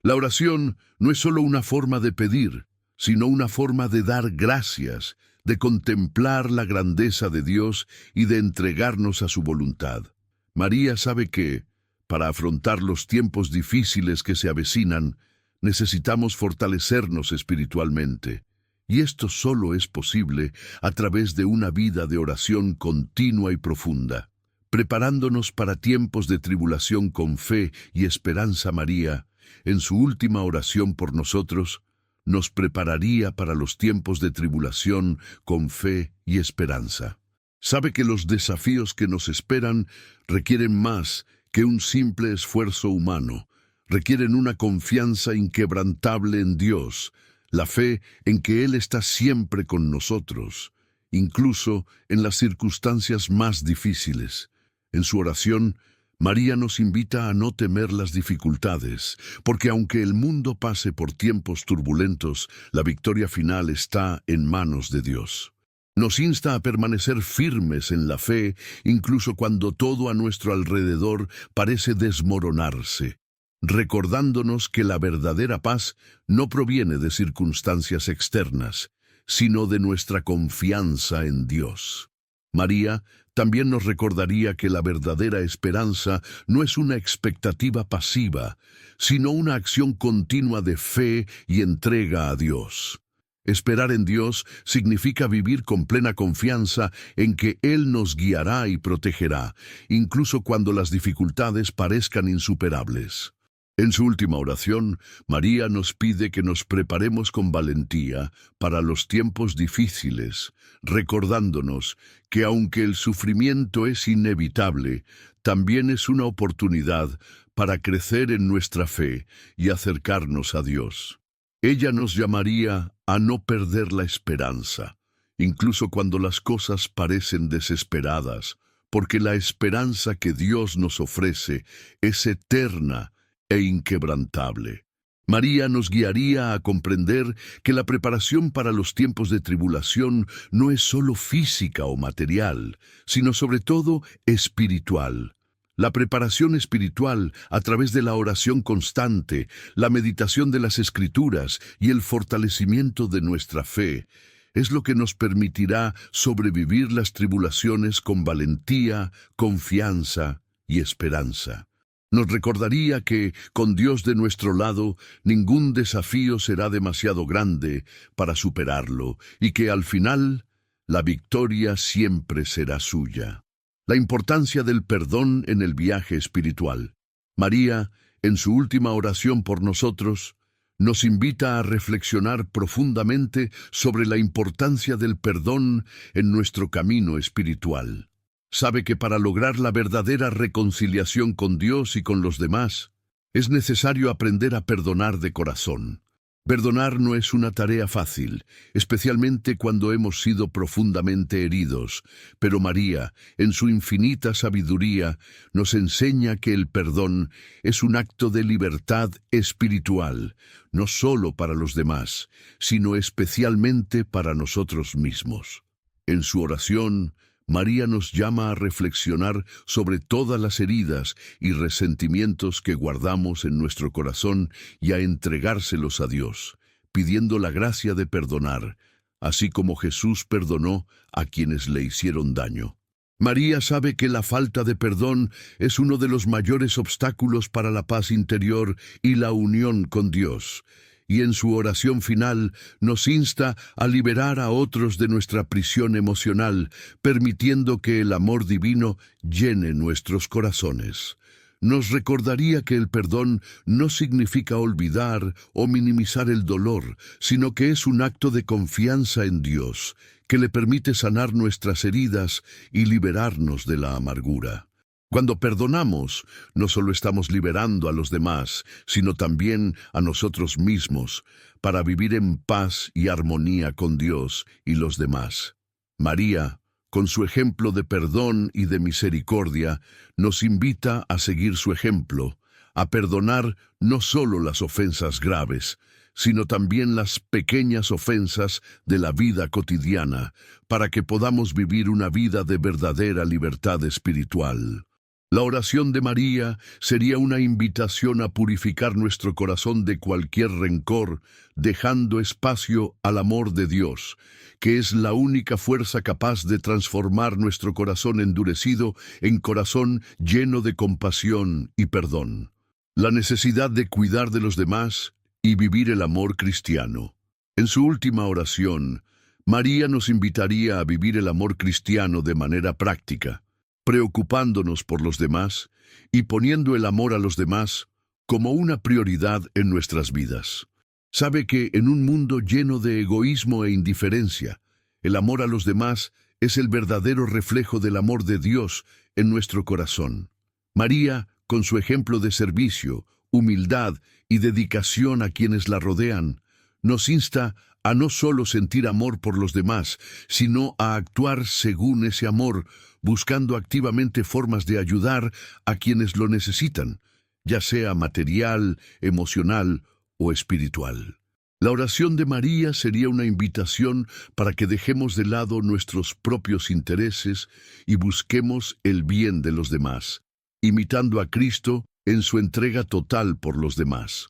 La oración no es solo una forma de pedir, sino una forma de dar gracias, de contemplar la grandeza de Dios y de entregarnos a su voluntad. María sabe que, para afrontar los tiempos difíciles que se avecinan, necesitamos fortalecernos espiritualmente. Y esto solo es posible a través de una vida de oración continua y profunda. Preparándonos para tiempos de tribulación con fe y esperanza, María, en su última oración por nosotros, nos prepararía para los tiempos de tribulación con fe y esperanza. Sabe que los desafíos que nos esperan requieren más que un simple esfuerzo humano, requieren una confianza inquebrantable en Dios, la fe en que Él está siempre con nosotros, incluso en las circunstancias más difíciles. En su oración, María nos invita a no temer las dificultades, porque aunque el mundo pase por tiempos turbulentos, la victoria final está en manos de Dios. Nos insta a permanecer firmes en la fe, incluso cuando todo a nuestro alrededor parece desmoronarse, recordándonos que la verdadera paz no proviene de circunstancias externas, sino de nuestra confianza en Dios. María también nos recordaría que la verdadera esperanza no es una expectativa pasiva, sino una acción continua de fe y entrega a Dios. Esperar en Dios significa vivir con plena confianza en que Él nos guiará y protegerá, incluso cuando las dificultades parezcan insuperables. En su última oración, María nos pide que nos preparemos con valentía para los tiempos difíciles, recordándonos que aunque el sufrimiento es inevitable, también es una oportunidad para crecer en nuestra fe y acercarnos a Dios. Ella nos llamaría a no perder la esperanza, incluso cuando las cosas parecen desesperadas, porque la esperanza que Dios nos ofrece es eterna e inquebrantable. María nos guiaría a comprender que la preparación para los tiempos de tribulación no es solo física o material, sino sobre todo espiritual. La preparación espiritual a través de la oración constante, la meditación de las Escrituras y el fortalecimiento de nuestra fe es lo que nos permitirá sobrevivir las tribulaciones con valentía, confianza y esperanza. Nos recordaría que, con Dios de nuestro lado, ningún desafío será demasiado grande para superarlo y que al final la victoria siempre será suya. La importancia del perdón en el viaje espiritual. María, en su última oración por nosotros, nos invita a reflexionar profundamente sobre la importancia del perdón en nuestro camino espiritual. Sabe que para lograr la verdadera reconciliación con Dios y con los demás, es necesario aprender a perdonar de corazón. Perdonar no es una tarea fácil, especialmente cuando hemos sido profundamente heridos, pero María, en su infinita sabiduría, nos enseña que el perdón es un acto de libertad espiritual, no solo para los demás, sino especialmente para nosotros mismos. En su oración, María nos llama a reflexionar sobre todas las heridas y resentimientos que guardamos en nuestro corazón y a entregárselos a Dios, pidiendo la gracia de perdonar, así como Jesús perdonó a quienes le hicieron daño. María sabe que la falta de perdón es uno de los mayores obstáculos para la paz interior y la unión con Dios, y en su oración final nos insta a liberar a otros de nuestra prisión emocional, permitiendo que el amor divino llene nuestros corazones. Nos recordaría que el perdón no significa olvidar o minimizar el dolor, sino que es un acto de confianza en Dios, que le permite sanar nuestras heridas y liberarnos de la amargura. Cuando perdonamos, no solo estamos liberando a los demás, sino también a nosotros mismos, para vivir en paz y armonía con Dios y los demás. María, con su ejemplo de perdón y de misericordia, nos invita a seguir su ejemplo, a perdonar no solo las ofensas graves, sino también las pequeñas ofensas de la vida cotidiana, para que podamos vivir una vida de verdadera libertad espiritual. La oración de María sería una invitación a purificar nuestro corazón de cualquier rencor, dejando espacio al amor de Dios, que es la única fuerza capaz de transformar nuestro corazón endurecido en corazón lleno de compasión y perdón. La necesidad de cuidar de los demás y vivir el amor cristiano. En su última oración, María nos invitaría a vivir el amor cristiano de manera práctica, preocupándonos por los demás y poniendo el amor a los demás como una prioridad en nuestras vidas. Sabe que en un mundo lleno de egoísmo e indiferencia, el amor a los demás es el verdadero reflejo del amor de Dios en nuestro corazón. María, con su ejemplo de servicio, humildad y dedicación a quienes la rodean, nos insta a no solo sentir amor por los demás, sino a actuar según ese amor, buscando activamente formas de ayudar a quienes lo necesitan, ya sea material, emocional o espiritual. La oración de María sería una invitación para que dejemos de lado nuestros propios intereses y busquemos el bien de los demás, imitando a Cristo en su entrega total por los demás.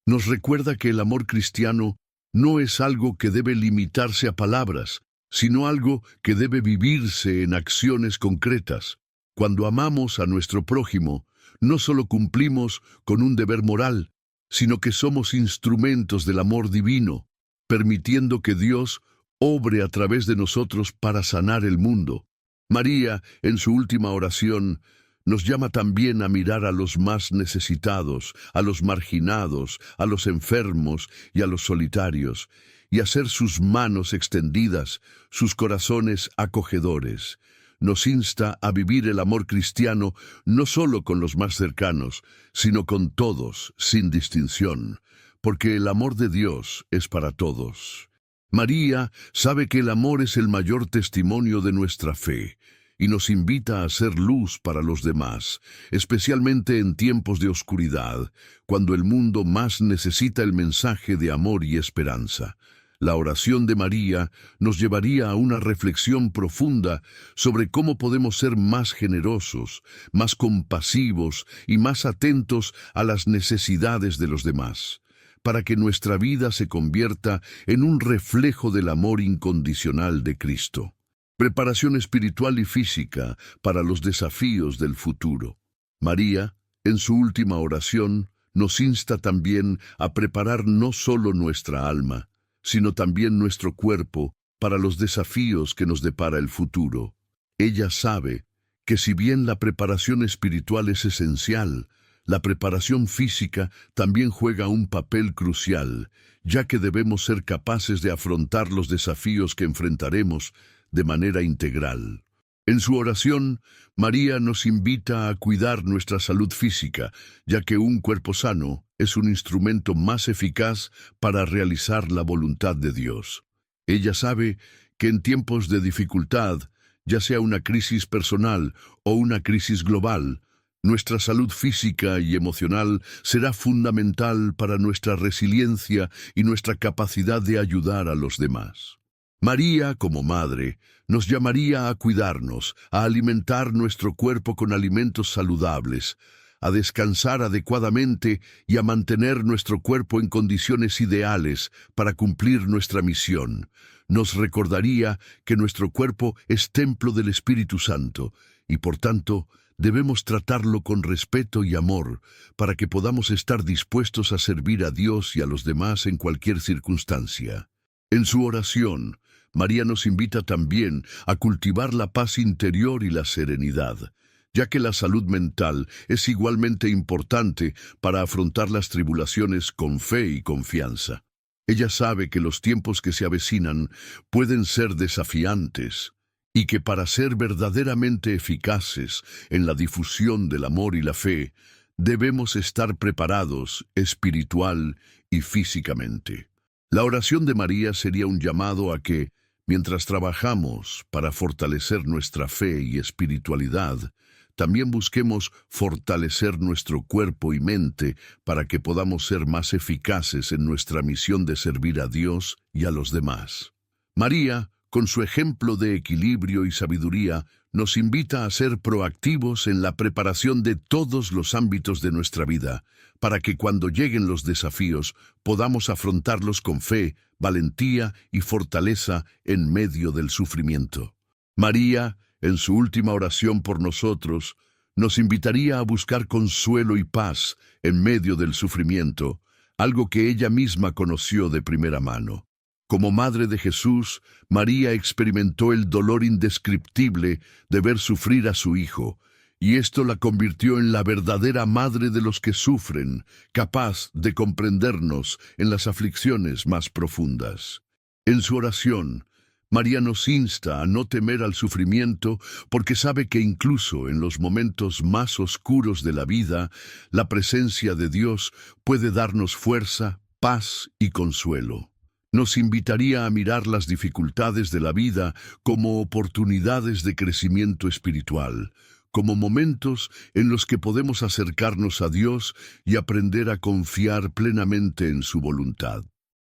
Nos recuerda que el amor cristiano no es algo que debe limitarse a palabras, sino algo que debe vivirse en acciones concretas. Cuando amamos a nuestro prójimo, no solo cumplimos con un deber moral, sino que somos instrumentos del amor divino, permitiendo que Dios obre a través de nosotros para sanar el mundo. María, en su última oración, nos llama también a mirar a los más necesitados, a los marginados, a los enfermos y a los solitarios, y a ser sus manos extendidas, sus corazones acogedores. Nos insta a vivir el amor cristiano no solo con los más cercanos, sino con todos, sin distinción, porque el amor de Dios es para todos. María sabe que el amor es el mayor testimonio de nuestra fe y nos invita a ser luz para los demás, especialmente en tiempos de oscuridad, cuando el mundo más necesita el mensaje de amor y esperanza. La oración de María nos llevaría a una reflexión profunda sobre cómo podemos ser más generosos, más compasivos y más atentos a las necesidades de los demás, para que nuestra vida se convierta en un reflejo del amor incondicional de Cristo. Preparación espiritual y física para los desafíos del futuro. María, en su última oración, nos insta también a preparar no solo nuestra alma, sino también nuestro cuerpo para los desafíos que nos depara el futuro. Ella sabe que si bien la preparación espiritual es esencial, la preparación física también juega un papel crucial, ya que debemos ser capaces de afrontar los desafíos que enfrentaremos de manera integral. En su oración, María nos invita a cuidar nuestra salud física, ya que un cuerpo sano es un instrumento más eficaz para realizar la voluntad de Dios. Ella sabe que en tiempos de dificultad, ya sea una crisis personal o una crisis global, nuestra salud física y emocional será fundamental para nuestra resiliencia y nuestra capacidad de ayudar a los demás. María, como madre, nos llamaría a cuidarnos, a alimentar nuestro cuerpo con alimentos saludables, a descansar adecuadamente y a mantener nuestro cuerpo en condiciones ideales para cumplir nuestra misión. Nos recordaría que nuestro cuerpo es templo del Espíritu Santo y, por tanto, debemos tratarlo con respeto y amor para que podamos estar dispuestos a servir a Dios y a los demás en cualquier circunstancia. En su oración, María nos invita también a cultivar la paz interior y la serenidad, ya que la salud mental es igualmente importante para afrontar las tribulaciones con fe y confianza. Ella sabe que los tiempos que se avecinan pueden ser desafiantes y que para ser verdaderamente eficaces en la difusión del amor y la fe, debemos estar preparados espiritual y físicamente. La oración de María sería un llamado a que, mientras trabajamos para fortalecer nuestra fe y espiritualidad, también busquemos fortalecer nuestro cuerpo y mente para que podamos ser más eficaces en nuestra misión de servir a Dios y a los demás. María, con su ejemplo de equilibrio y sabiduría, nos invita a ser proactivos en la preparación de todos los ámbitos de nuestra vida, para que cuando lleguen los desafíos podamos afrontarlos con fe, valentía y fortaleza en medio del sufrimiento. María, en su última oración por nosotros, nos invitaría a buscar consuelo y paz en medio del sufrimiento, algo que ella misma conoció de primera mano. Como madre de Jesús, María experimentó el dolor indescriptible de ver sufrir a su hijo, y esto la convirtió en la verdadera madre de los que sufren, capaz de comprendernos en las aflicciones más profundas. En su oración, María nos insta a no temer al sufrimiento porque sabe que incluso en los momentos más oscuros de la vida, la presencia de Dios puede darnos fuerza, paz y consuelo. Nos invitaría a mirar las dificultades de la vida como oportunidades de crecimiento espiritual, como momentos en los que podemos acercarnos a Dios y aprender a confiar plenamente en su voluntad.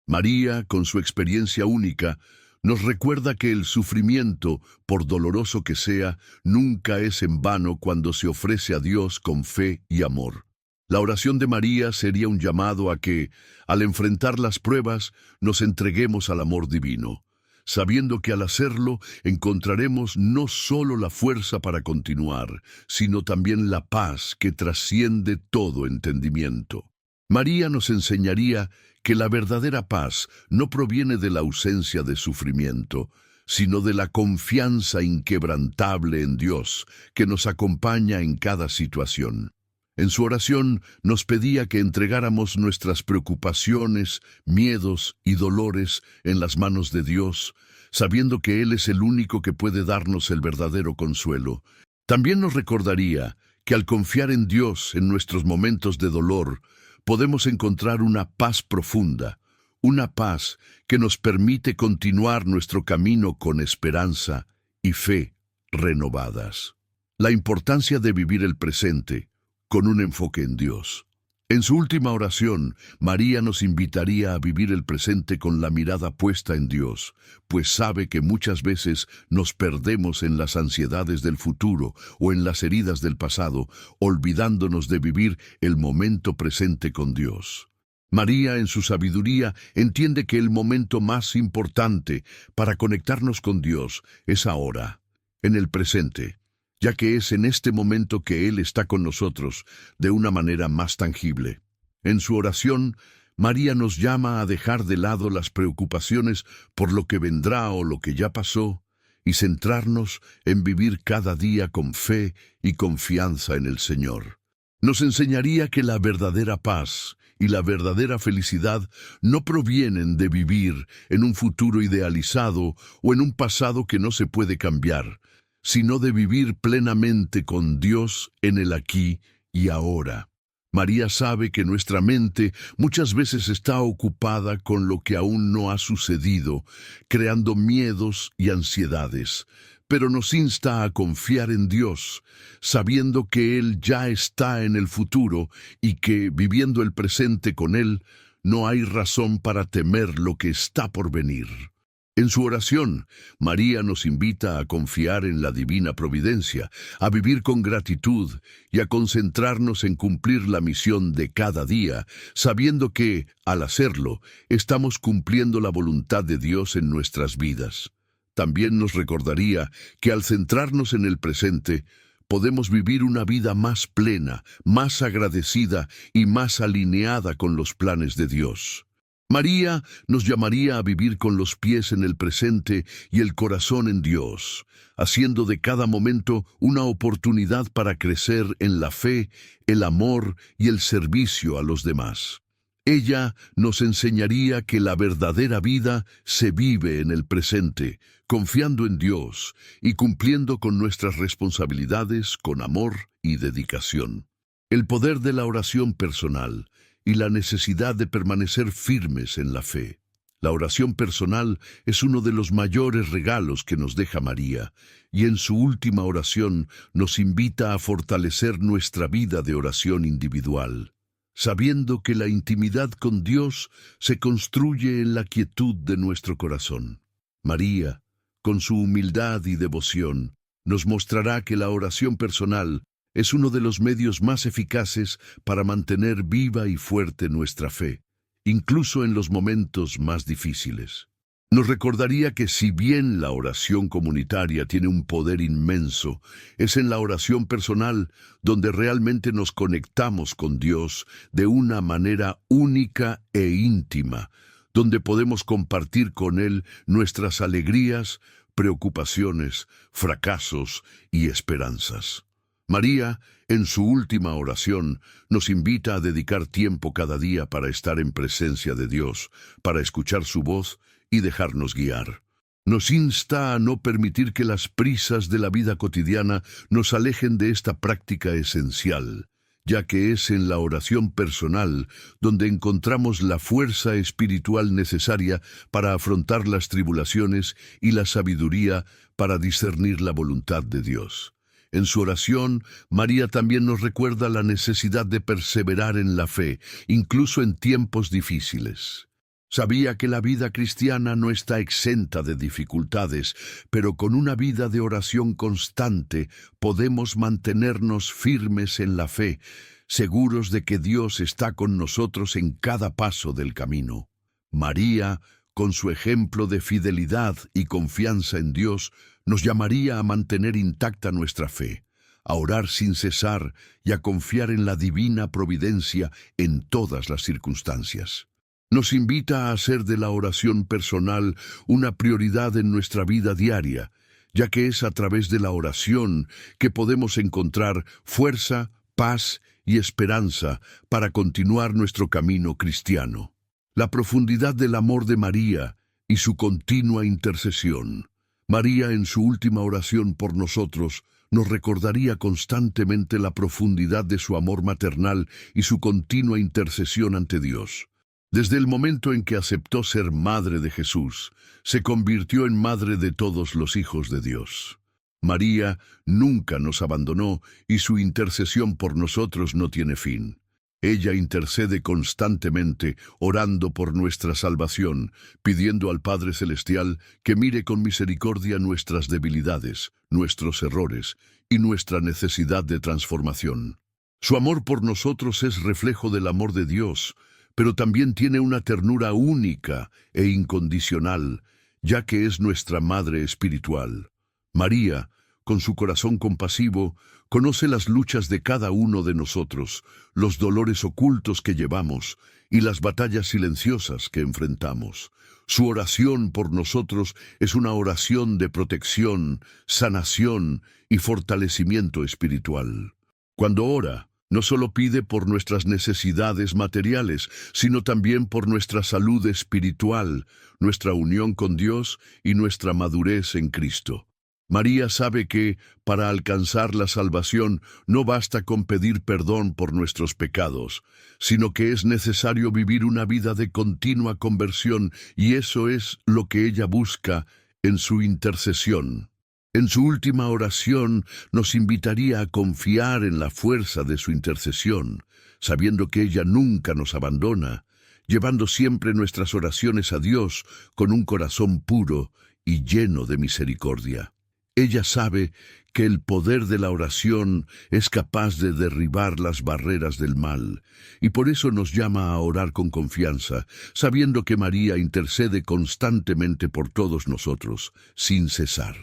María, con su experiencia única, nos recuerda que el sufrimiento, por doloroso que sea, nunca es en vano cuando se ofrece a Dios con fe y amor. La oración de María sería un llamado a que, al enfrentar las pruebas, nos entreguemos al amor divino, sabiendo que al hacerlo encontraremos no solo la fuerza para continuar, sino también la paz que trasciende todo entendimiento. María nos enseñaría que la verdadera paz no proviene de la ausencia de sufrimiento, sino de la confianza inquebrantable en Dios que nos acompaña en cada situación. En su oración nos pedía que entregáramos nuestras preocupaciones, miedos y dolores en las manos de Dios, sabiendo que Él es el único que puede darnos el verdadero consuelo. También nos recordaría que al confiar en Dios en nuestros momentos de dolor, podemos encontrar una paz profunda, una paz que nos permite continuar nuestro camino con esperanza y fe renovadas. La importancia de vivir el presente con un enfoque en Dios. En su última oración, María nos invitaría a vivir el presente con la mirada puesta en Dios, pues sabe que muchas veces nos perdemos en las ansiedades del futuro o en las heridas del pasado, olvidándonos de vivir el momento presente con Dios. María, en su sabiduría, entiende que el momento más importante para conectarnos con Dios es ahora, en el presente, ya que es en este momento que Él está con nosotros de una manera más tangible. En su oración, María nos llama a dejar de lado las preocupaciones por lo que vendrá o lo que ya pasó y centrarnos en vivir cada día con fe y confianza en el Señor. Nos enseñaría que la verdadera paz y la verdadera felicidad no provienen de vivir en un futuro idealizado o en un pasado que no se puede cambiar, sino de vivir plenamente con Dios en el aquí y ahora. María sabe que nuestra mente muchas veces está ocupada con lo que aún no ha sucedido, creando miedos y ansiedades, pero nos insta a confiar en Dios, sabiendo que Él ya está en el futuro y que, viviendo el presente con Él, no hay razón para temer lo que está por venir. En su oración, María nos invita a confiar en la divina providencia, a vivir con gratitud y a concentrarnos en cumplir la misión de cada día, sabiendo que, al hacerlo, estamos cumpliendo la voluntad de Dios en nuestras vidas. También nos recordaría que al centrarnos en el presente, podemos vivir una vida más plena, más agradecida y más alineada con los planes de Dios. María nos llamaría a vivir con los pies en el presente y el corazón en Dios, haciendo de cada momento una oportunidad para crecer en la fe, el amor y el servicio a los demás. Ella nos enseñaría que la verdadera vida se vive en el presente, confiando en Dios y cumpliendo con nuestras responsabilidades con amor y dedicación. El poder de la oración personal y la necesidad de permanecer firmes en la fe. La oración personal es uno de los mayores regalos que nos deja María, y en su última oración nos invita a fortalecer nuestra vida de oración individual, sabiendo que la intimidad con Dios se construye en la quietud de nuestro corazón. María, con su humildad y devoción, nos mostrará que la oración personal es uno de los medios más eficaces para mantener viva y fuerte nuestra fe, incluso en los momentos más difíciles. Nos recordaría que si bien la oración comunitaria tiene un poder inmenso, es en la oración personal donde realmente nos conectamos con Dios de una manera única e íntima, donde podemos compartir con Él nuestras alegrías, preocupaciones, fracasos y esperanzas. María, en su última oración, nos invita a dedicar tiempo cada día para estar en presencia de Dios, para escuchar su voz y dejarnos guiar. Nos insta a no permitir que las prisas de la vida cotidiana nos alejen de esta práctica esencial, ya que es en la oración personal donde encontramos la fuerza espiritual necesaria para afrontar las tribulaciones y la sabiduría para discernir la voluntad de Dios. En su oración, María también nos recuerda la necesidad de perseverar en la fe, incluso en tiempos difíciles. Sabía que la vida cristiana no está exenta de dificultades, pero con una vida de oración constante podemos mantenernos firmes en la fe, seguros de que Dios está con nosotros en cada paso del camino. María, con su ejemplo de fidelidad y confianza en Dios, nos llamaría a mantener intacta nuestra fe, a orar sin cesar y a confiar en la divina providencia en todas las circunstancias. Nos invita a hacer de la oración personal una prioridad en nuestra vida diaria, ya que es a través de la oración que podemos encontrar fuerza, paz y esperanza para continuar nuestro camino cristiano. La profundidad del amor de María y su continua intercesión. María, en su última oración por nosotros, nos recordaría constantemente la profundidad de su amor maternal y su continua intercesión ante Dios. Desde el momento en que aceptó ser madre de Jesús, se convirtió en madre de todos los hijos de Dios. María nunca nos abandonó y su intercesión por nosotros no tiene fin. Ella intercede constantemente, orando por nuestra salvación, pidiendo al Padre Celestial que mire con misericordia nuestras debilidades, nuestros errores y nuestra necesidad de transformación. Su amor por nosotros es reflejo del amor de Dios, pero también tiene una ternura única e incondicional, ya que es nuestra Madre espiritual. María, con su corazón compasivo, conoce las luchas de cada uno de nosotros, los dolores ocultos que llevamos y las batallas silenciosas que enfrentamos. Su oración por nosotros es una oración de protección, sanación y fortalecimiento espiritual. Cuando ora, no solo pide por nuestras necesidades materiales, sino también por nuestra salud espiritual, nuestra unión con Dios y nuestra madurez en Cristo. María sabe que, para alcanzar la salvación, no basta con pedir perdón por nuestros pecados, sino que es necesario vivir una vida de continua conversión, y eso es lo que ella busca en su intercesión. En su última oración nos invitaría a confiar en la fuerza de su intercesión, sabiendo que ella nunca nos abandona, llevando siempre nuestras oraciones a Dios con un corazón puro y lleno de misericordia. Ella sabe que el poder de la oración es capaz de derribar las barreras del mal, y por eso nos llama a orar con confianza, sabiendo que María intercede constantemente por todos nosotros, sin cesar.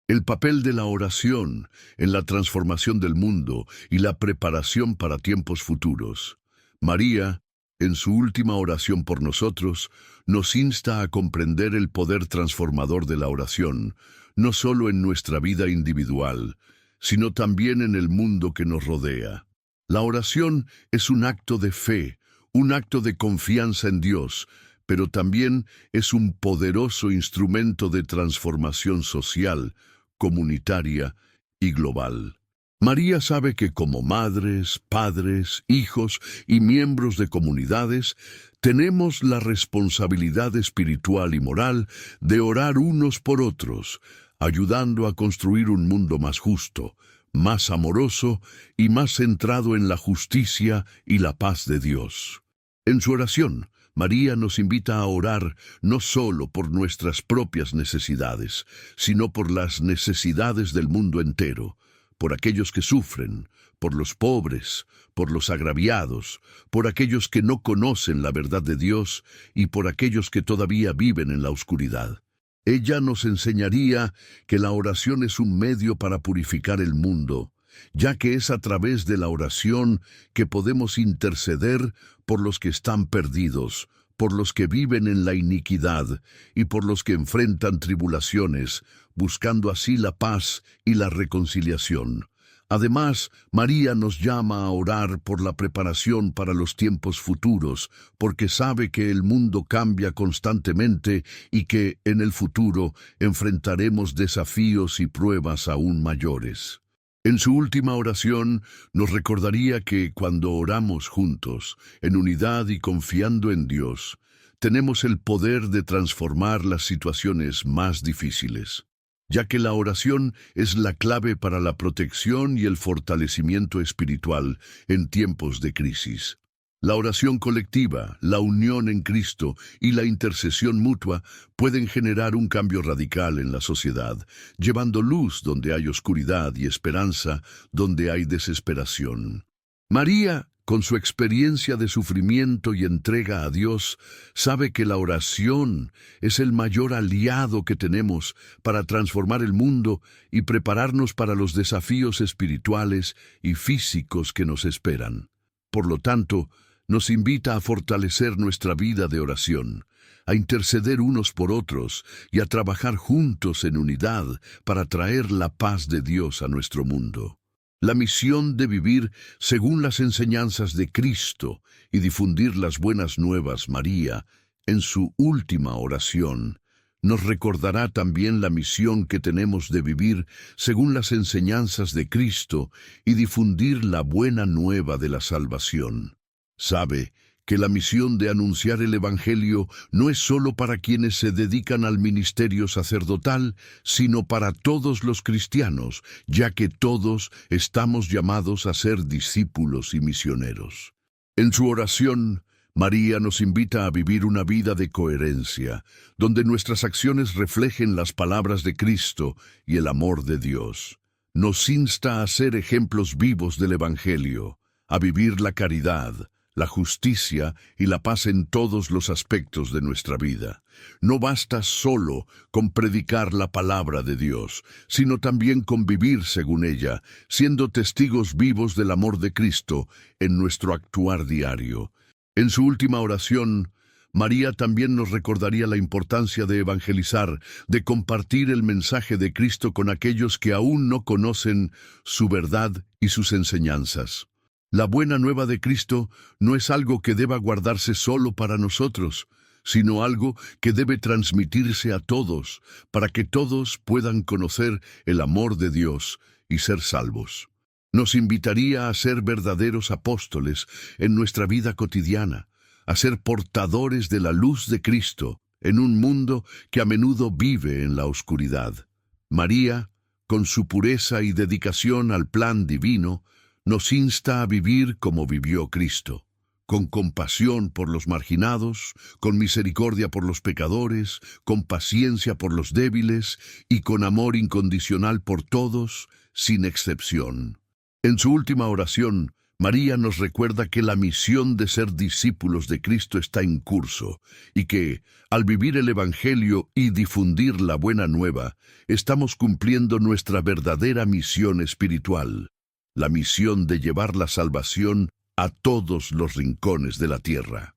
El papel de la oración en la transformación del mundo y la preparación para tiempos futuros. María, en su última oración por nosotros, nos insta a comprender el poder transformador de la oración, no solo en nuestra vida individual, sino también en el mundo que nos rodea. La oración es un acto de fe, un acto de confianza en Dios, pero también es un poderoso instrumento de transformación social, comunitaria y global. María sabe que como madres, padres, hijos y miembros de comunidades, tenemos la responsabilidad espiritual y moral de orar unos por otros, ayudando a construir un mundo más justo, más amoroso y más centrado en la justicia y la paz de Dios. En su oración, María nos invita a orar no solo por nuestras propias necesidades, sino por las necesidades del mundo entero, por aquellos que sufren, por los pobres, por los agraviados, por aquellos que no conocen la verdad de Dios y por aquellos que todavía viven en la oscuridad. Ella nos enseñaría que la oración es un medio para purificar el mundo, ya que es a través de la oración que podemos interceder por los que están perdidos, por los que viven en la iniquidad y por los que enfrentan tribulaciones, buscando así la paz y la reconciliación. Además, María nos llama a orar por la preparación para los tiempos futuros, porque sabe que el mundo cambia constantemente y que, en el futuro, enfrentaremos desafíos y pruebas aún mayores. En su última oración, nos recordaría que cuando oramos juntos, en unidad y confiando en Dios, tenemos el poder de transformar las situaciones más difíciles, ya que la oración es la clave para la protección y el fortalecimiento espiritual en tiempos de crisis. La oración colectiva, la unión en Cristo y la intercesión mutua pueden generar un cambio radical en la sociedad, llevando luz donde hay oscuridad y esperanza donde hay desesperación. María Con su experiencia de sufrimiento y entrega a Dios, sabe que la oración es el mayor aliado que tenemos para transformar el mundo y prepararnos para los desafíos espirituales y físicos que nos esperan. Por lo tanto, nos invita a fortalecer nuestra vida de oración, a interceder unos por otros y a trabajar juntos en unidad para traer la paz de Dios a nuestro mundo. La misión de vivir según las enseñanzas de Cristo y difundir las buenas nuevas, María, en su última oración, nos recordará también la misión que tenemos de vivir según las enseñanzas de Cristo y difundir la buena nueva de la salvación. Sabe que la misión de anunciar el Evangelio no es solo para quienes se dedican al ministerio sacerdotal, sino para todos los cristianos, ya que todos estamos llamados a ser discípulos y misioneros. En su oración, María nos invita a vivir una vida de coherencia, donde nuestras acciones reflejen las palabras de Cristo y el amor de Dios. Nos insta a ser ejemplos vivos del Evangelio, a vivir la caridad, la justicia y la paz en todos los aspectos de nuestra vida. No basta solo con predicar la palabra de Dios, sino también con vivir según ella, siendo testigos vivos del amor de Cristo en nuestro actuar diario. En su última oración, María también nos recordaría la importancia de evangelizar, de compartir el mensaje de Cristo con aquellos que aún no conocen su verdad y sus enseñanzas. La buena nueva de Cristo no es algo que deba guardarse solo para nosotros, sino algo que debe transmitirse a todos, para que todos puedan conocer el amor de Dios y ser salvos. Nos invitaría a ser verdaderos apóstoles en nuestra vida cotidiana, a ser portadores de la luz de Cristo en un mundo que a menudo vive en la oscuridad. María, con su pureza y dedicación al plan divino, nos insta a vivir como vivió Cristo, con compasión por los marginados, con misericordia por los pecadores, con paciencia por los débiles y con amor incondicional por todos, sin excepción. En su última oración, María nos recuerda que la misión de ser discípulos de Cristo está en curso y que, al vivir el Evangelio y difundir la buena nueva, estamos cumpliendo nuestra verdadera misión espiritual, la misión de llevar la salvación a todos los rincones de la tierra.